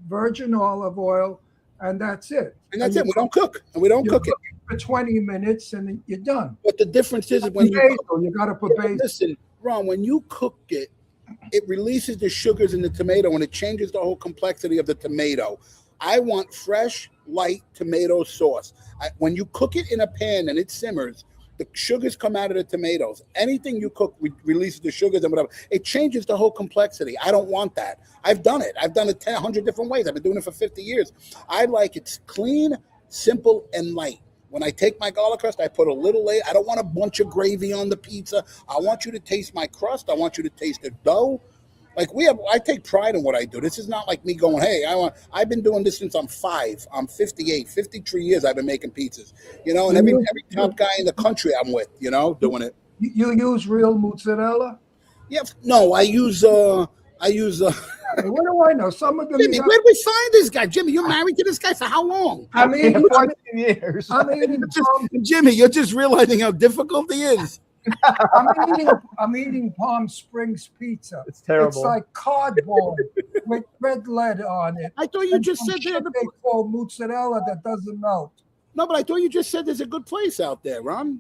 virgin olive oil, and that's it. And that's it. We don't cook. And we don't cook it. For 20 minutes and then you're done. But the difference is when you Basil, you got to put basil. listen, Ron, when you cook it, it releases the sugars in the tomato and it changes the whole complexity of the tomato. I want fresh, light tomato sauce. When you cook it in a pan and it simmers, the sugars come out of the tomatoes. Anything you cook releases the sugars and whatever. It changes the whole complexity. I don't want that. I've done it. I've done it 100 different ways. I've been doing it for 50 years. I like it clean, simple, and light. When I take my garlic crust, I put a little layer. I don't want a bunch of gravy on the pizza. I want you to taste my crust. I want you to taste the dough. I take pride in what I do. This is not like me going, hey, I've been doing this since I'm 5. I'm 58, 53 years I've been making pizzas, and every top guy in the country I'm with, doing it. You use real mozzarella? Yeah, no, I use. What do I know? Some of them. Jimmy, where did we find this guy? Jimmy, you're married to this guy for how long? I mean, 14 years. I'm eating palm. Jimmy, you're just realizing how difficult he is. I'm eating Palm Springs pizza. It's terrible. It's like cardboard with red lead on it. I thought you And just some said shit they call mozzarella that doesn't melt. No, but I thought you just said there's a good place out there, Ron.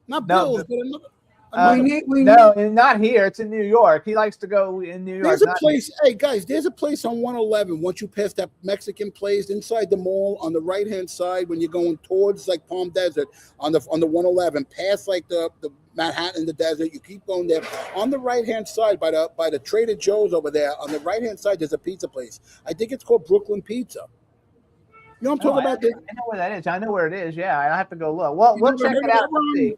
Not No, Bill's, but another. No, and not here. It's in New York. He likes to go in New York. There's a not place. Hey guys, there's a place on 111. Once you pass that Mexican place inside the mall on the right hand side, when you're going towards like Palm Desert on the 111, past like the Manhattan, the desert, you keep going there. On the right hand side by the Trader Joe's over there, on the right hand side, there's a pizza place. I think it's called Brooklyn Pizza. You know what I'm talking about? I know where that is. I know where it is. Yeah, I have to go look. Well, we'll never check heard it of out. that one? and see.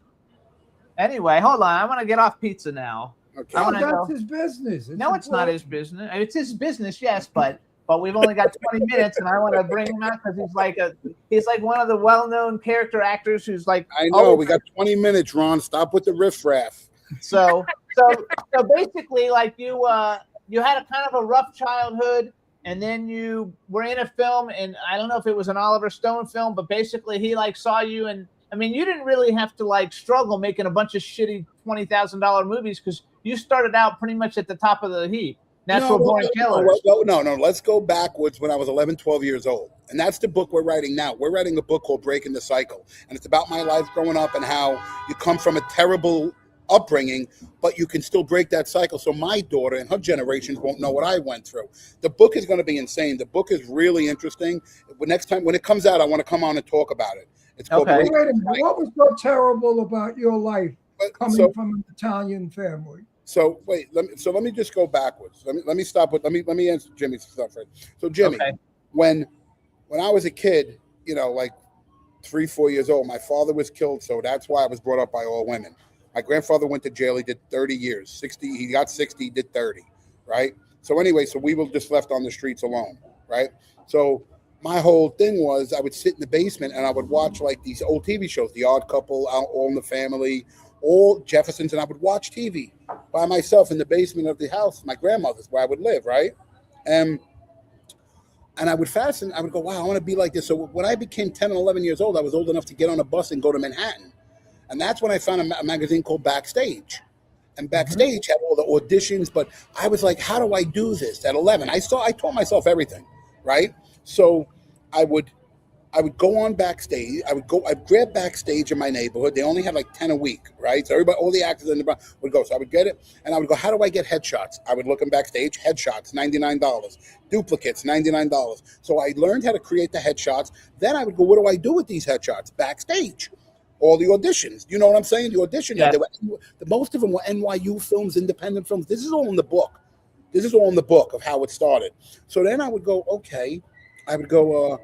Anyway, hold on. I want to get off pizza now. Okay. I Oh, wanna that's go. his business. No, it's not his business. It's his business, yes, but we've only got 20 minutes, and I want to bring him out because he's like one of the well-known character actors who's like. I know we got 20 minutes, Ron. Stop with the riffraff. So basically, like you had a kind of a rough childhood, and then you were in a film, and I don't know if it was an Oliver Stone film, but basically he like saw you, and I mean you didn't really have to like struggle making a bunch of shitty $20,000 movies because you started out pretty much at the top of the heap. Natural Born Killers. No. Let's go backwards when I was 11, 12 years old. And that's the book we're writing now. We're writing a book called Breaking the Cycle. And it's about my life growing up and how you come from a terrible upbringing, but you can still break that cycle. So my daughter and her generations won't know what I went through. The book is going to be insane. The book is really interesting. Next time when it comes out, I want to come on and talk about it. It's called Okay. Breaking Wait a the minute. Cycle. What was so terrible about your life coming So- from an Italian family? So wait, let me just go backwards. Let me stop with let me answer Jimmy's stuff right. So Jimmy, Okay. when I was a kid, like 3, 4 years old, my father was killed, so that's why I was brought up by all women. My grandfather went to jail. He did 30 years. 60. He got 60. He did 30. Right. So anyway, so we were just left on the streets alone. Right. So my whole thing was I would sit in the basement and I would watch like these old TV shows, The Odd Couple, All in the Family, all Jeffersons, and I would watch TV by myself in the basement of the house, my grandmother's, where I would live, right? And I would fascinate. I would go, wow, I want to be like this. So when I became 10 and 11 years old, I was old enough to get on a bus and go to Manhattan. And that's when I found a magazine called Backstage. And Backstage had all the auditions, but I was like, how do I do this at 11? I taught myself everything, right? So I would go on Backstage. I'd grab Backstage in my neighborhood. They only had like 10 a week, right? So everybody, all the actors in the would go. So I would get it, and I would go, how do I get headshots? I would look in Backstage, headshots, $99. Duplicates, $99. So I learned how to create the headshots. Then I would go, what do I do with these headshots? Backstage. All the auditions. You know what I'm saying? The auditions. Yeah. Most of them were NYU films, independent films. This is all in the book. This is all in the book of how it started. So then I would go, okay. I would go,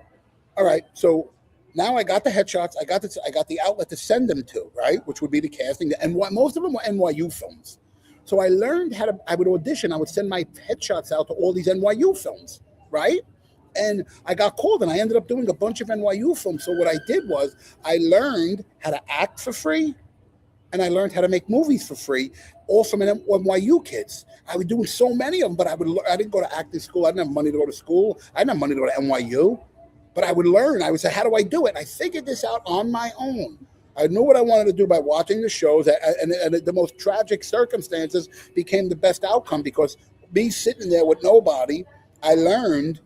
all right, so now I got the headshots. I got the outlet to send them to, right? Which would be the casting. Most of them were NYU films. So I learned how to. I would audition. I would send my headshots out to all these NYU films, right? And I got called, and I ended up doing a bunch of NYU films. So what I did was I learned how to act for free, and I learned how to make movies for free, all from NYU kids. I was doing so many of them, but I didn't go to acting school. I didn't have money to go to school. I didn't have money to go to NYU. But I would learn. I would say, how do I do it? And I figured this out on my own. I knew what I wanted to do by watching the shows, and the most tragic circumstances became the best outcome because me sitting there with nobody, I learned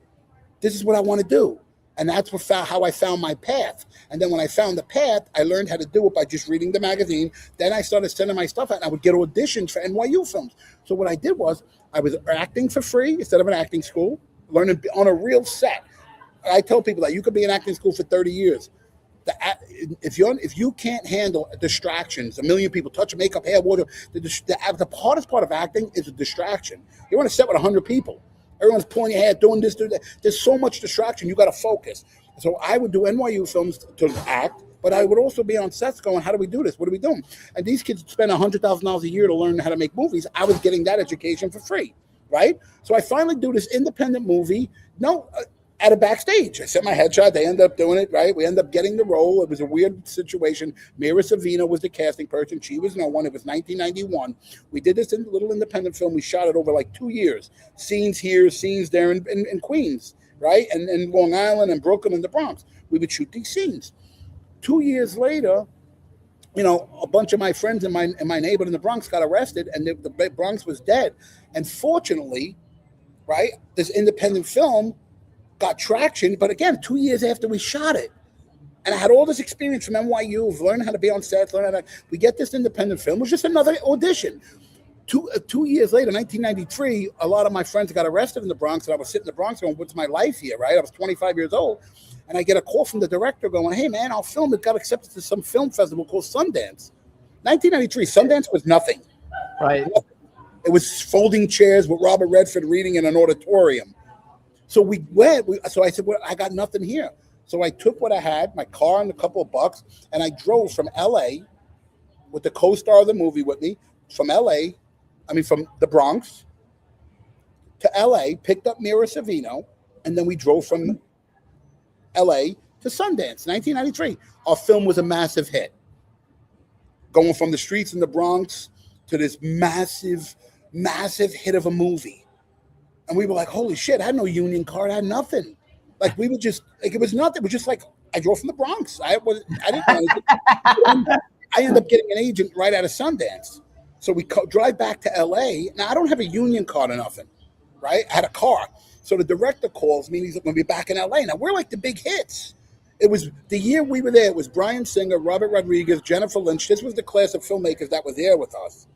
this is what I want to do. And that's how I found my path. And then when I found the path, I learned how to do it by just reading the magazine. Then I started sending my stuff out, and I would get auditions for NYU films. So what I did was I was acting for free instead of an acting school, learning on a real set. I tell people that you could be in acting school for 30 years. If you can't handle distractions, a million people touch makeup, hair, wardrobe, the hardest part of acting is a distraction. You're on a set with 100 people. Everyone's pulling your hair, doing this, doing that. There's so much distraction. You got to focus. So I would do NYU films to act, but I would also be on sets going, how do we do this? What are we doing? And these kids spend $100,000 a year to learn how to make movies. I was getting that education for free, right? So I finally do this independent movie. at a backstage. I sent my headshot. They ended up doing it, right? We ended up getting the role. It was a weird situation. Mira Savino was the casting person. She was no one. It was 1991. We did this little independent film. We shot it over like 2 years. Scenes here, scenes there in Queens, right? And Long Island and Brooklyn and the Bronx. We would shoot these scenes. 2 years later, you know, a bunch of my friends and my neighbor in the Bronx got arrested, and the Bronx was dead. And fortunately, right, this independent film got traction, but again, 2 years after we shot it. And I had all this experience from NYU of learning how to be on set, we get this independent film. It was just another audition. 2 years later, 1993, a lot of my friends got arrested in the Bronx, and I was sitting in the Bronx going, what's my life here, right? I was 25 years old, and I get a call from the director going, hey, man, our film, it got accepted to some film festival called Sundance. 1993, Sundance was nothing. Right. It was folding chairs with Robert Redford reading in an auditorium. So we went. So I said, well, I got nothing here. So I took what I had, my car and a couple of bucks, and I drove from L.A. with the co-star of the movie with me, from the Bronx to L.A., picked up Mira Savino, and then we drove from L.A. to Sundance, 1993. Our film was a massive hit. Going from the streets in the Bronx to this massive, massive hit of a movie. And we were like, holy shit, I had no union card, I had nothing. Like, we were just, like, it was nothing. It was just like, I drove from the Bronx. I didn't know anything. I ended up getting an agent right out of Sundance. So we drive back to LA. Now, I don't have a union card or nothing, right? I had a car. So the director calls me, and he's going to be back in LA. Now, we're like the big hits. It was the year we were there. It was Bryan Singer, Robert Rodriguez, Jennifer Lynch. This was the class of filmmakers that was there with us,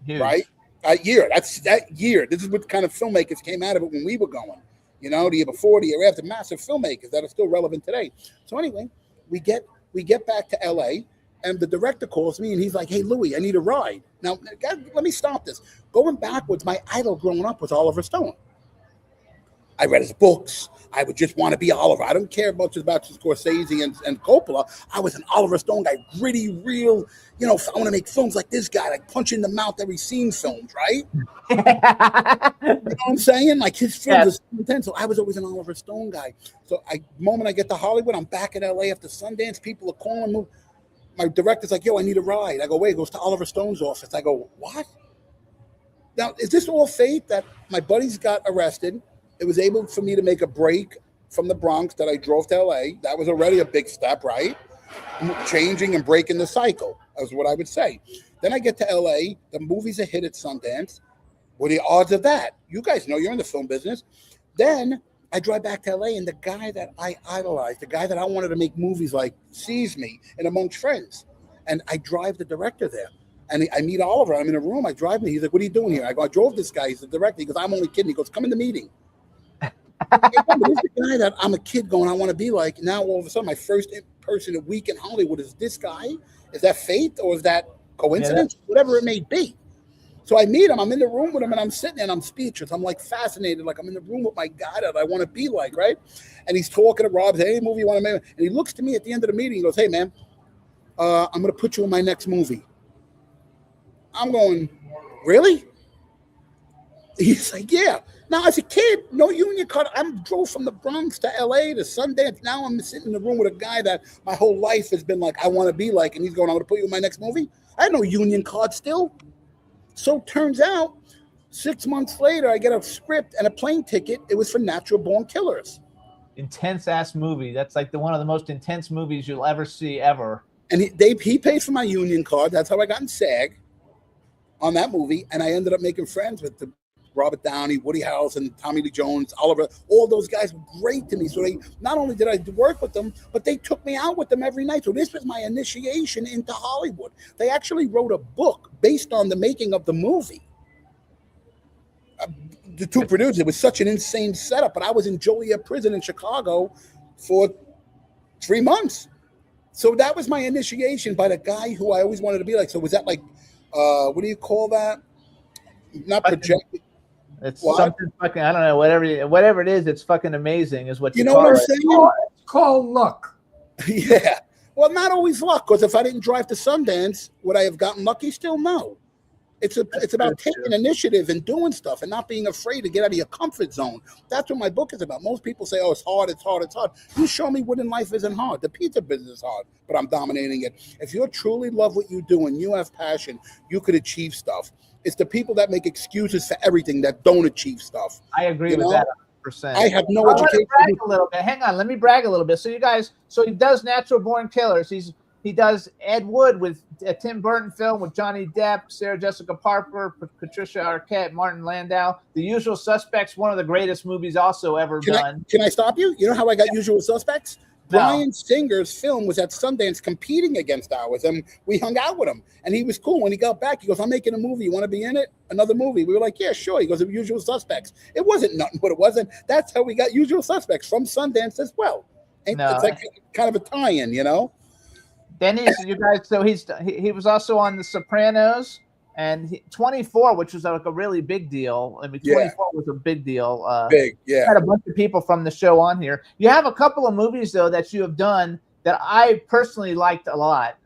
right? That year. This is what kind of filmmakers came out of it when we were going. You know, the year before, the year after, massive filmmakers that are still relevant today. So anyway, we get back to LA, and the director calls me, and he's like, hey, Louis, I need a ride. Now, let me stop this. Going backwards, my idol growing up was Oliver Stone. I read his books. I would just want to be Oliver. I don't care much about Scorsese and Coppola. I was an Oliver Stone guy, gritty, real, you know, I want to make films like this guy, like punch in the mouth every scene films, right? You know what I'm saying? Like, his films are so intense. So I was always an Oliver Stone guy. So the moment I get to Hollywood, I'm back in LA after Sundance. People are calling me. My director's like, yo, I need a ride. I go, wait, it goes to Oliver Stone's office. I go, what? Now, is this all fate that my buddies got arrested? It was able for me to make a break from the Bronx that I drove to LA. That was already a big step, right? Changing and breaking the cycle, is what I would say. Then I get to LA. The movie's a hit at Sundance. What are the odds of that? You guys know, you're in the film business. Then I drive back to LA, and the guy that I idolized, the guy that I wanted to make movies like, sees me in amongst friends. And I drive the director there. And I meet Oliver. I'm in a room. I drive me. He's like, what are you doing here? I go, I drove this guy. He's the director. He goes, I'm only kidding. He goes, come in the meeting. This is the guy that I'm a kid going, I want to be like. Now, all of a sudden, my first person a week in Hollywood is this guy. Is that fate, or is that coincidence? Whatever it may be. So I meet him. I'm in the room with him, and I'm sitting there, and I'm speechless. I'm like fascinated. Like, I'm in the room with my guy that I want to be like, right? And he's talking to Rob. Hey, movie you want to make? And he looks to me at the end of the meeting. He goes, hey, man, I'm going to put you in my next movie. I'm going, really? He's like, yeah. Now, as a kid, no union card. I drove from the Bronx to LA to Sundance. Now I'm sitting in the room with a guy that my whole life has been like, I want to be like, and he's going, I'm going to put you in my next movie. I had no union card still. So turns out, 6 months later, I get a script and a plane ticket. It was for Natural Born Killers. Intense ass movie. That's like one of the most intense movies you'll ever see ever. And he paid for my union card. That's how I got in SAG on that movie. And I ended up making friends with Robert Downey, Woody Harrelson, Tommy Lee Jones, Oliver. All those guys were great to me. So they not only did I work with them, but they took me out with them every night. So this was my initiation into Hollywood. They actually wrote a book based on the making of the movie. The two producers, it was such an insane setup, but I was in Joliet Prison in Chicago for 3 months. So that was my initiation by the guy who I always wanted to be like. So was that like, what do you call that? Not projected. It's something fucking, I don't know, whatever it is, it's fucking amazing is what you know what I'm saying? It's called luck. Yeah. Well, not always luck, because if I didn't drive to Sundance, would I have gotten lucky still? No. It's about taking initiative and doing stuff and not being afraid to get out of your comfort zone. That's what my book is about. Most people say, "Oh, it's hard, it's hard, it's hard." You show me what in life isn't hard. The pizza business is hard, but I'm dominating it. If you truly love what you do and you have passion, you could achieve stuff. It's the people that make excuses for everything that don't achieve stuff. I agree You with know? that 100%. I have no I want to education. brag a little bit. Hang on, let me brag a little bit. So you guys, so he does Natural Born Killers. He does Ed Wood with a Tim Burton film with Johnny Depp, Sarah Jessica Parker, Patricia Arquette, Martin Landau. The Usual Suspects, one of the greatest movies also ever done. Can I stop you? You know how I got Usual Suspects? No. Bryan Singer's film was at Sundance competing against ours, and we hung out with him. And he was cool. When he got back, he goes, "I'm making a movie. You want to be in it? Another movie?" We were like, "Yeah, sure." He goes, "The Usual Suspects." It wasn't nothing, but it wasn't. That's how we got Usual Suspects from Sundance as well. And No. it's like kind of a tie-in, you know? Then he was also on The Sopranos and 24, which was like a really big deal. I mean, 24 was a big deal. Big, yeah. Had a bunch of people from the show on here. You have a couple of movies though that you have done that I personally liked a lot.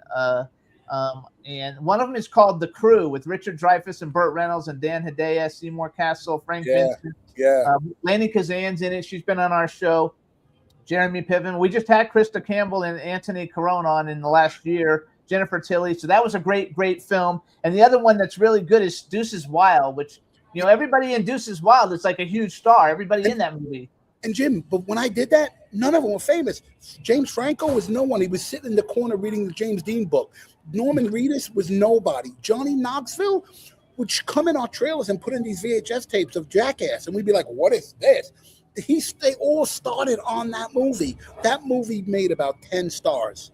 And one of them is called The Crew with Richard Dreyfuss and Burt Reynolds and Dan Hedaya, Seymour Castle, Frank Vincent. Yeah. Lainey Kazan's in it. She's been on our show. Jeremy Piven. We just had Krista Campbell and Anthony Carone on in the last year. Jennifer Tilly. So that was a great film. And the other one that's really good is Deuces Wild, which, you know, everybody in Deuces Wild is like a huge star. Everybody in that movie. And Jim, but when I did that, none of them were famous. James Franco was no one. He was sitting in the corner reading the James Dean book. Norman Reedus was nobody. Johnny Knoxville would come in our trailers and put in these VHS tapes of Jackass. And we'd be like, "What is this?" They all started on that movie. That movie made about 10 stars,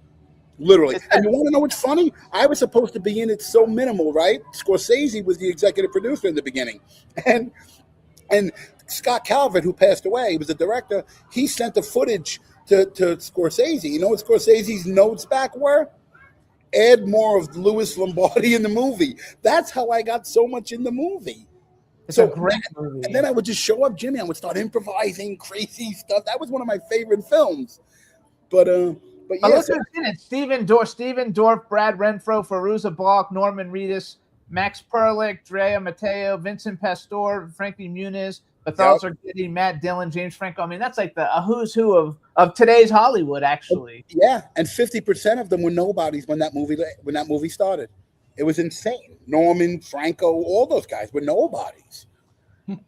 literally. And you want to know what's funny? I was supposed to be in it so minimal, right? Scorsese was the executive producer in the beginning, and Scott Calvert, who passed away, he was the director. He sent the footage to Scorsese. You know what Scorsese's notes back were? Add more of Louis Lombardi in the movie. That's how I got so much in the movie. It's a great movie. And then I would just show up, Jimmy. I would start improvising crazy stuff. That was one of my favorite films. But yeah. Look who's in it. Stephen Dorff, Brad Renfro, Fairuza Balk, Norman Reedus, Max Perlich, Drea Mateo, Vincent Pastore, Frankie Muniz, Balthazar Getty, Matt Dillon, James Franco. I mean, that's like a who's who of today's Hollywood, actually. Yeah, and 50% of them were nobodies when that movie started. It was insane. Norman, Franco, all those guys were nobodies.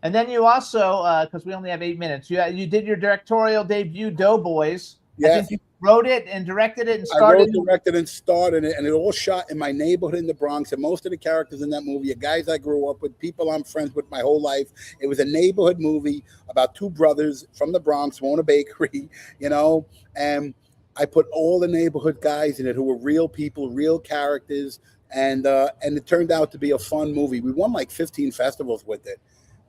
And then you also, because we only have 8 minutes, you did your directorial debut, Doughboys. Yeah. I think you wrote it and directed it and I started. wrote, directed, and starred in it, and it all shot in my neighborhood in the Bronx. And most of the characters in that movie are guys I grew up with, people I'm friends with my whole life. It was a neighborhood movie about two brothers from the Bronx who own a bakery, you know, and I put all the neighborhood guys in it who were real people, real characters, and it turned out to be a fun movie. We won like 15 festivals with it,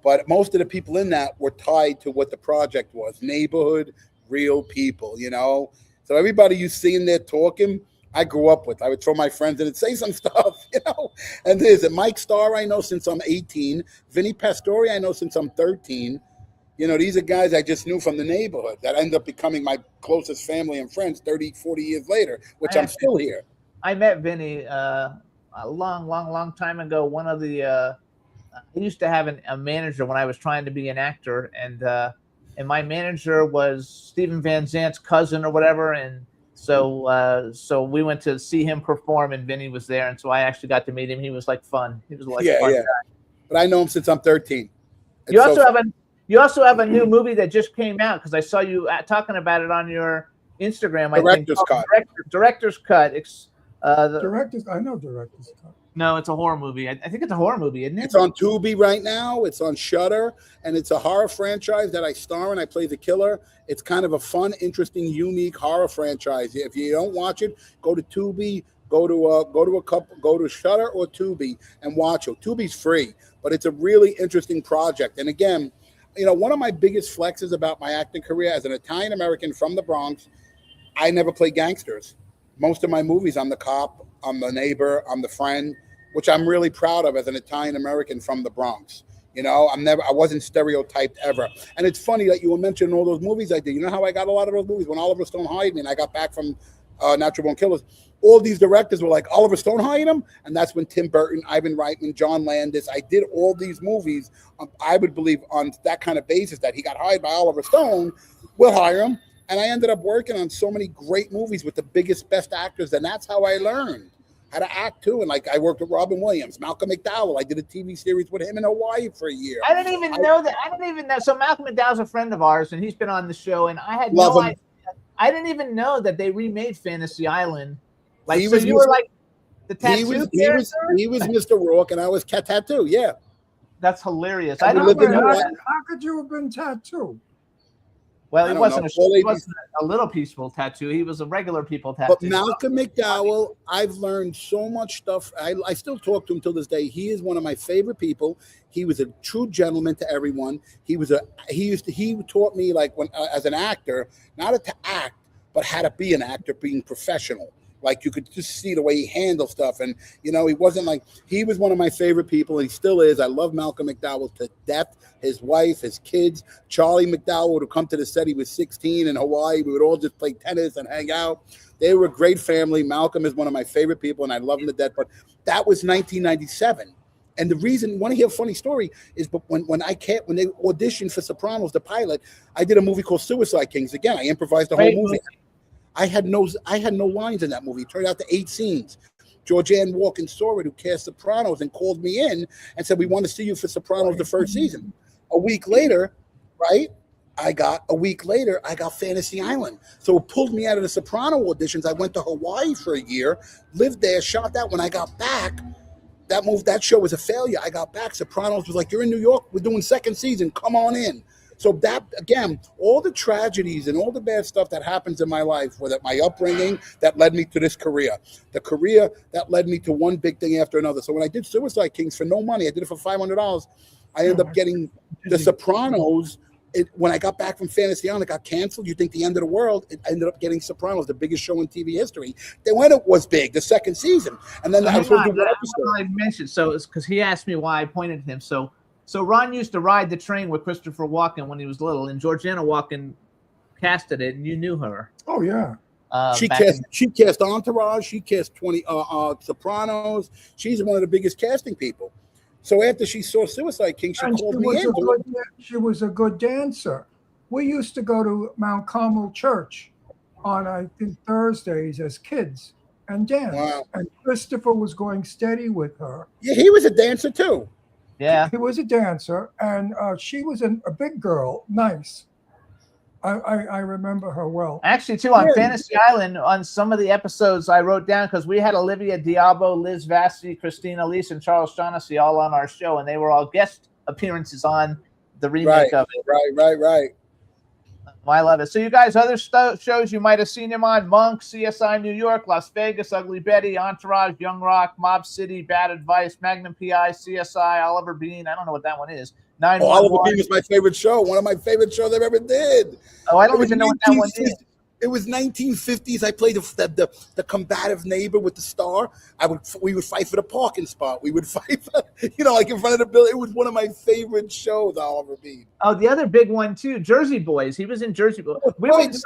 but most of the people in that were tied to what the project was: neighborhood, real people, you know. So everybody you see in there talking, I grew up with. I would throw my friends in and say some stuff, you know. And there's Mike Starr I know since I'm 18. Vinny Pastore I know since I'm 13. You know, these are guys I just knew from the neighborhood that end up becoming my closest family and friends 30, 40 years later, which I'm still here. I met Vinny a long time ago. One of the I used to have a manager when I was trying to be an actor, and my manager was Steven Van Zant's cousin or whatever, and so we went to see him perform, and Vinny was there, and so I actually got to meet him. He was like fun. He was like fun guy. But I know him since I'm 13. You also have a new movie that just came out, because I saw you talking about it on your Instagram. Director's Cut. Director's Cut. I know Director's Cut. No, it's a horror movie. I think it's a horror movie, isn't it? It's on Tubi right now. It's on Shudder, and it's a horror franchise that I star in. I play the killer. It's kind of a fun, interesting, unique horror franchise. If you don't watch it, go to Tubi, go to Shudder or Tubi and watch it. Tubi's free, but it's a really interesting project. And again, you know, one of my biggest flexes about my acting career as an Italian American from the Bronx, I never play gangsters. Most of my movies, I'm the cop, I'm the neighbor, I'm the friend, which I'm really proud of as an Italian American from the Bronx. You know, I wasn't stereotyped ever. And it's funny that you were mentioning all those movies I did. You know how I got a lot of those movies? When Oliver Stone hired me and I got back from Natural Born Killers, all these directors were like, Oliver Stone hired him, and that's when Tim Burton, Ivan Reitman, John Landis. I did all these movies. I would believe on that kind of basis that he got hired by Oliver Stone. We'll hire him, and I ended up working on so many great movies with the biggest, best actors, and that's how I learned how to act too. And like I worked with Robin Williams, Malcolm McDowell. I did a TV series with him in Hawaii for a year. I didn't even know that. I didn't even know. So Malcolm McDowell's a friend of ours, and he's been on the show, and I had Love no him. idea. I didn't even know that they remade Fantasy Island. Like, He so was you were Mr. like the tattoo he was Mr. Rourke, and I was Cat Tattoo. Yeah. That's hilarious. And I we don't lived in know Hawaii. that. How could you have been tattooed? Well, I it don't wasn't, know. it wasn't a little peaceful tattoo. He was a regular people tattoo. But Malcolm McDowell, I've learned so much stuff. I still talk to him till this day. He is one of my favorite people. He was a true gentleman to everyone. He taught me like when as an actor, not to act, but how to be an actor, being professional. Like you could just see the way he handled stuff. And, you know, he wasn't like, he was one of my favorite people. He still is. I love Malcolm McDowell to death. His wife, his kids. Charlie McDowell would come to the set. He was 16 in Hawaii. We would all just play tennis and hang out. They were a great family. Malcolm is one of my favorite people, and I love him to death. But that was 1997. And the reason, want to hear a funny story, is but when they auditioned for Sopranos, the pilot, I did a movie called Suicide Kings. Again, I improvised the whole movie. I had no lines in that movie. It turned out to 8 scenes. Georgianne Walken saw it, who cast Sopranos, and called me in and said, "We want to see you for Sopranos the first season." A week later, right? I got Fantasy Island. So it pulled me out of the Soprano auditions. I went to Hawaii for a year, lived there, shot that. When I got back, that show was a failure. I got back. Sopranos was like, "You're in New York. We're doing second season. Come on in." So that, again, all the tragedies and all the bad stuff that happens in my life, whether my upbringing that led me to this career, the career that led me to one big thing after another. So when I did Suicide Kings for no money, I did it for $500. I ended up getting The Sopranos. When I got back from Fantasy Island, it got canceled. You think the end of the world? It ended up getting Sopranos, the biggest show in TV history. Then when it was big, the second season, and then I was supposed to do one episode. I mentioned so it's because he asked me why I pointed to him. So Ron used to ride the train with Christopher Walken when he was little, and Georgiana Walken casted it, and you knew her. Oh yeah. She cast Entourage. She cast 20 Sopranos. She's one of the biggest casting people. So after she saw Suicide King, she called me in. She was a good dancer. We used to go to Mount Carmel Church on, I think, Thursdays as kids and dance. Wow. And Christopher was going steady with her. Yeah, he was a dancer too. Yeah. He was a dancer, and she was a big girl, nice. I remember her well. Actually, too, on Fantasy Island, on some of the episodes I wrote down, because we had Olivia Diabo, Liz Vassie, Christina Lees, and Charles Shaughnessy all on our show, and they were all guest appearances on the remake of it. Right. I love it. So you guys, other shows you might have seen him on: Monk, CSI New York, Las Vegas, Ugly Betty, Entourage, Young Rock, Mob City, Bad Advice, Magnum PI, CSI, Oliver Bean. I don't know what that one is. 911. Oliver Bean was my favorite show. One of my favorite shows I've ever did. Oh, I don't even know what that one is. It was 1950s. I played the combative neighbor with the star. We would fight for the parking spot. We would fight for, like in front of the building. It was one of my favorite shows, Oliver Bean. Oh, the other big one too, Jersey Boys. He was in Jersey Boys.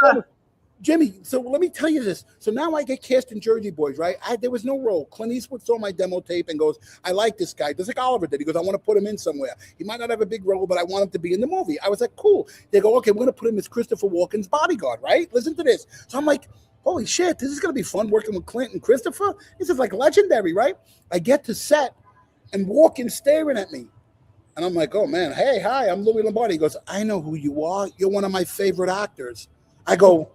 Jimmy, so let me tell you this. So now I get cast in Jersey Boys, right? There was no role. Clint Eastwood saw my demo tape and goes, "I like this guy." Just like Oliver did. He goes, "I want to put him in somewhere. He might not have a big role, but I want him to be in the movie." I was like, "Cool." They go, "Okay, we're going to put him as Christopher Walken's bodyguard," right? Listen to this. So I'm like, holy shit, this is going to be fun working with Clint and Christopher. This is like legendary, right? I get to set and Walken's staring at me. And I'm like, "Oh, man, hey, hi, I'm Louis Lombardi." He goes, "I know who you are. You're one of my favorite actors." I go,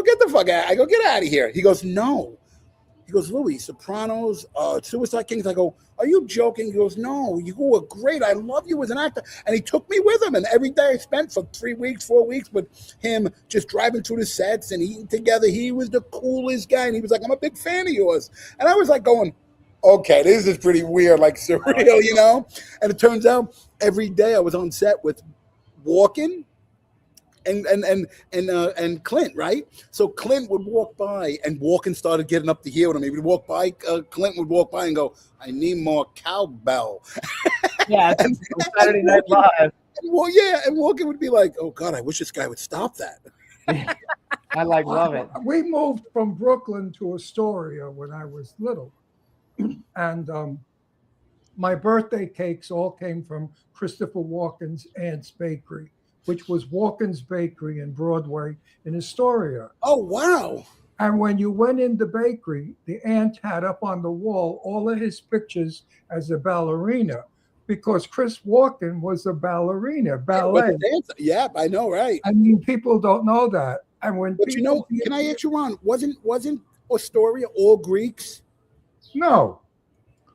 "Get the fuck out." I go, "Get out of here." He goes, "No." He goes, "Louis, Sopranos, Suicide Kings." I go, "Are you joking?" He goes, "No, you were great. I love you as an actor." And he took me with him. And every day I spent for 3 weeks, 4 weeks with him just driving through the sets and eating together. He was the coolest guy. And he was like, "I'm a big fan of yours." And I was like going, okay, this is pretty weird, like surreal, And it turns out every day I was on set with Walken and Clint, right? So Clint would walk by and Walken started getting up to here with him. He would walk by, Clint would walk by and go, "I need more cowbell." Yeah, Saturday Night Live. And Walken would be like, "Oh God, I wish this guy would stop that." I love it. We moved from Brooklyn to Astoria when I was little. And my birthday cakes all came from Christopher Walken's Aunt's Bakery, which was Walken's Bakery in Broadway in Astoria. Oh, wow. And when you went in the bakery, the aunt had up on the wall all of his pictures as a ballerina, because Chris Walken was a ballerina, ballet. Yeah, I know, right? I mean, people don't know that. And when But you know, can I ask you, Ron? Wasn't Astoria all Greeks? No.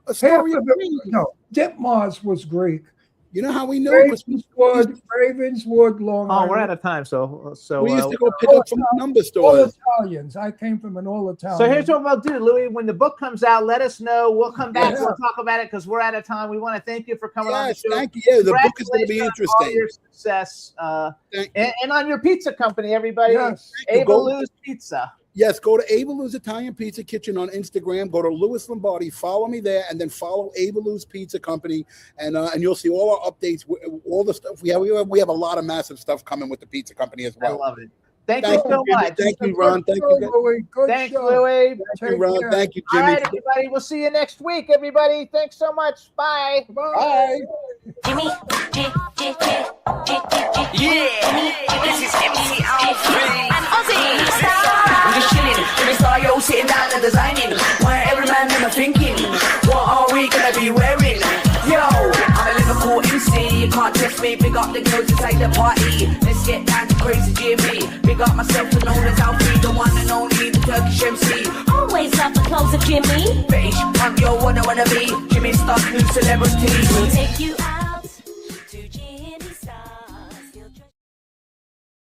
Astoria, No. Ditmars was Greek. You know how we know? Ravenswood, Long Oh, Island. we're out of time. So We used to go pick up from the number All stores. Italians. I came from an all Italian. So here's what we'll do, Louis. When the book comes out, let us know. We'll come back. Yeah. We'll talk about it because we're out of time. We want to thank you for coming on the Yes, show. thank you. Yeah, the book is going to be Congratulations on all interesting. your success, Thank and on your pizza company, everybody. Yes. you. Go- Ava Lou's Pizza. Yes, go to Ava Lou's Italian Pizza Kitchen on Instagram. Go to Louis Lombardi. Follow me there, and then follow Ava Lou's Pizza Company, and you'll see all our updates, all the stuff we have. We have a lot of massive stuff coming with the pizza company as I well. love it. Thank Thank you so you, much. thank you, Ron. Thank you, guys. Louis. Good Thanks, show. Louis. Thank you, Ron. care. Thank you, All Jimmy. right, everybody. We'll see you next week, everybody. Thanks so much. Bye. Bye. Jimmy, Yeah, this is MC Alfred. and Ozzy. I'm just chilling, Jimmy Star, yo, sitting down and designing. Where every man them are thinking, what are we gonna be wearing? Yo, I'm a Liverpool MC, you can't test me. Big up the girls inside the party. Let's get down to crazy Jimmy. Big up myself and known as Alfie, the one and only, the Turkish MC. Always love the clothes of Jimmy. Bitch, I'm your one I wanna be. Jimmy Star, new celebrity. We'll take you out.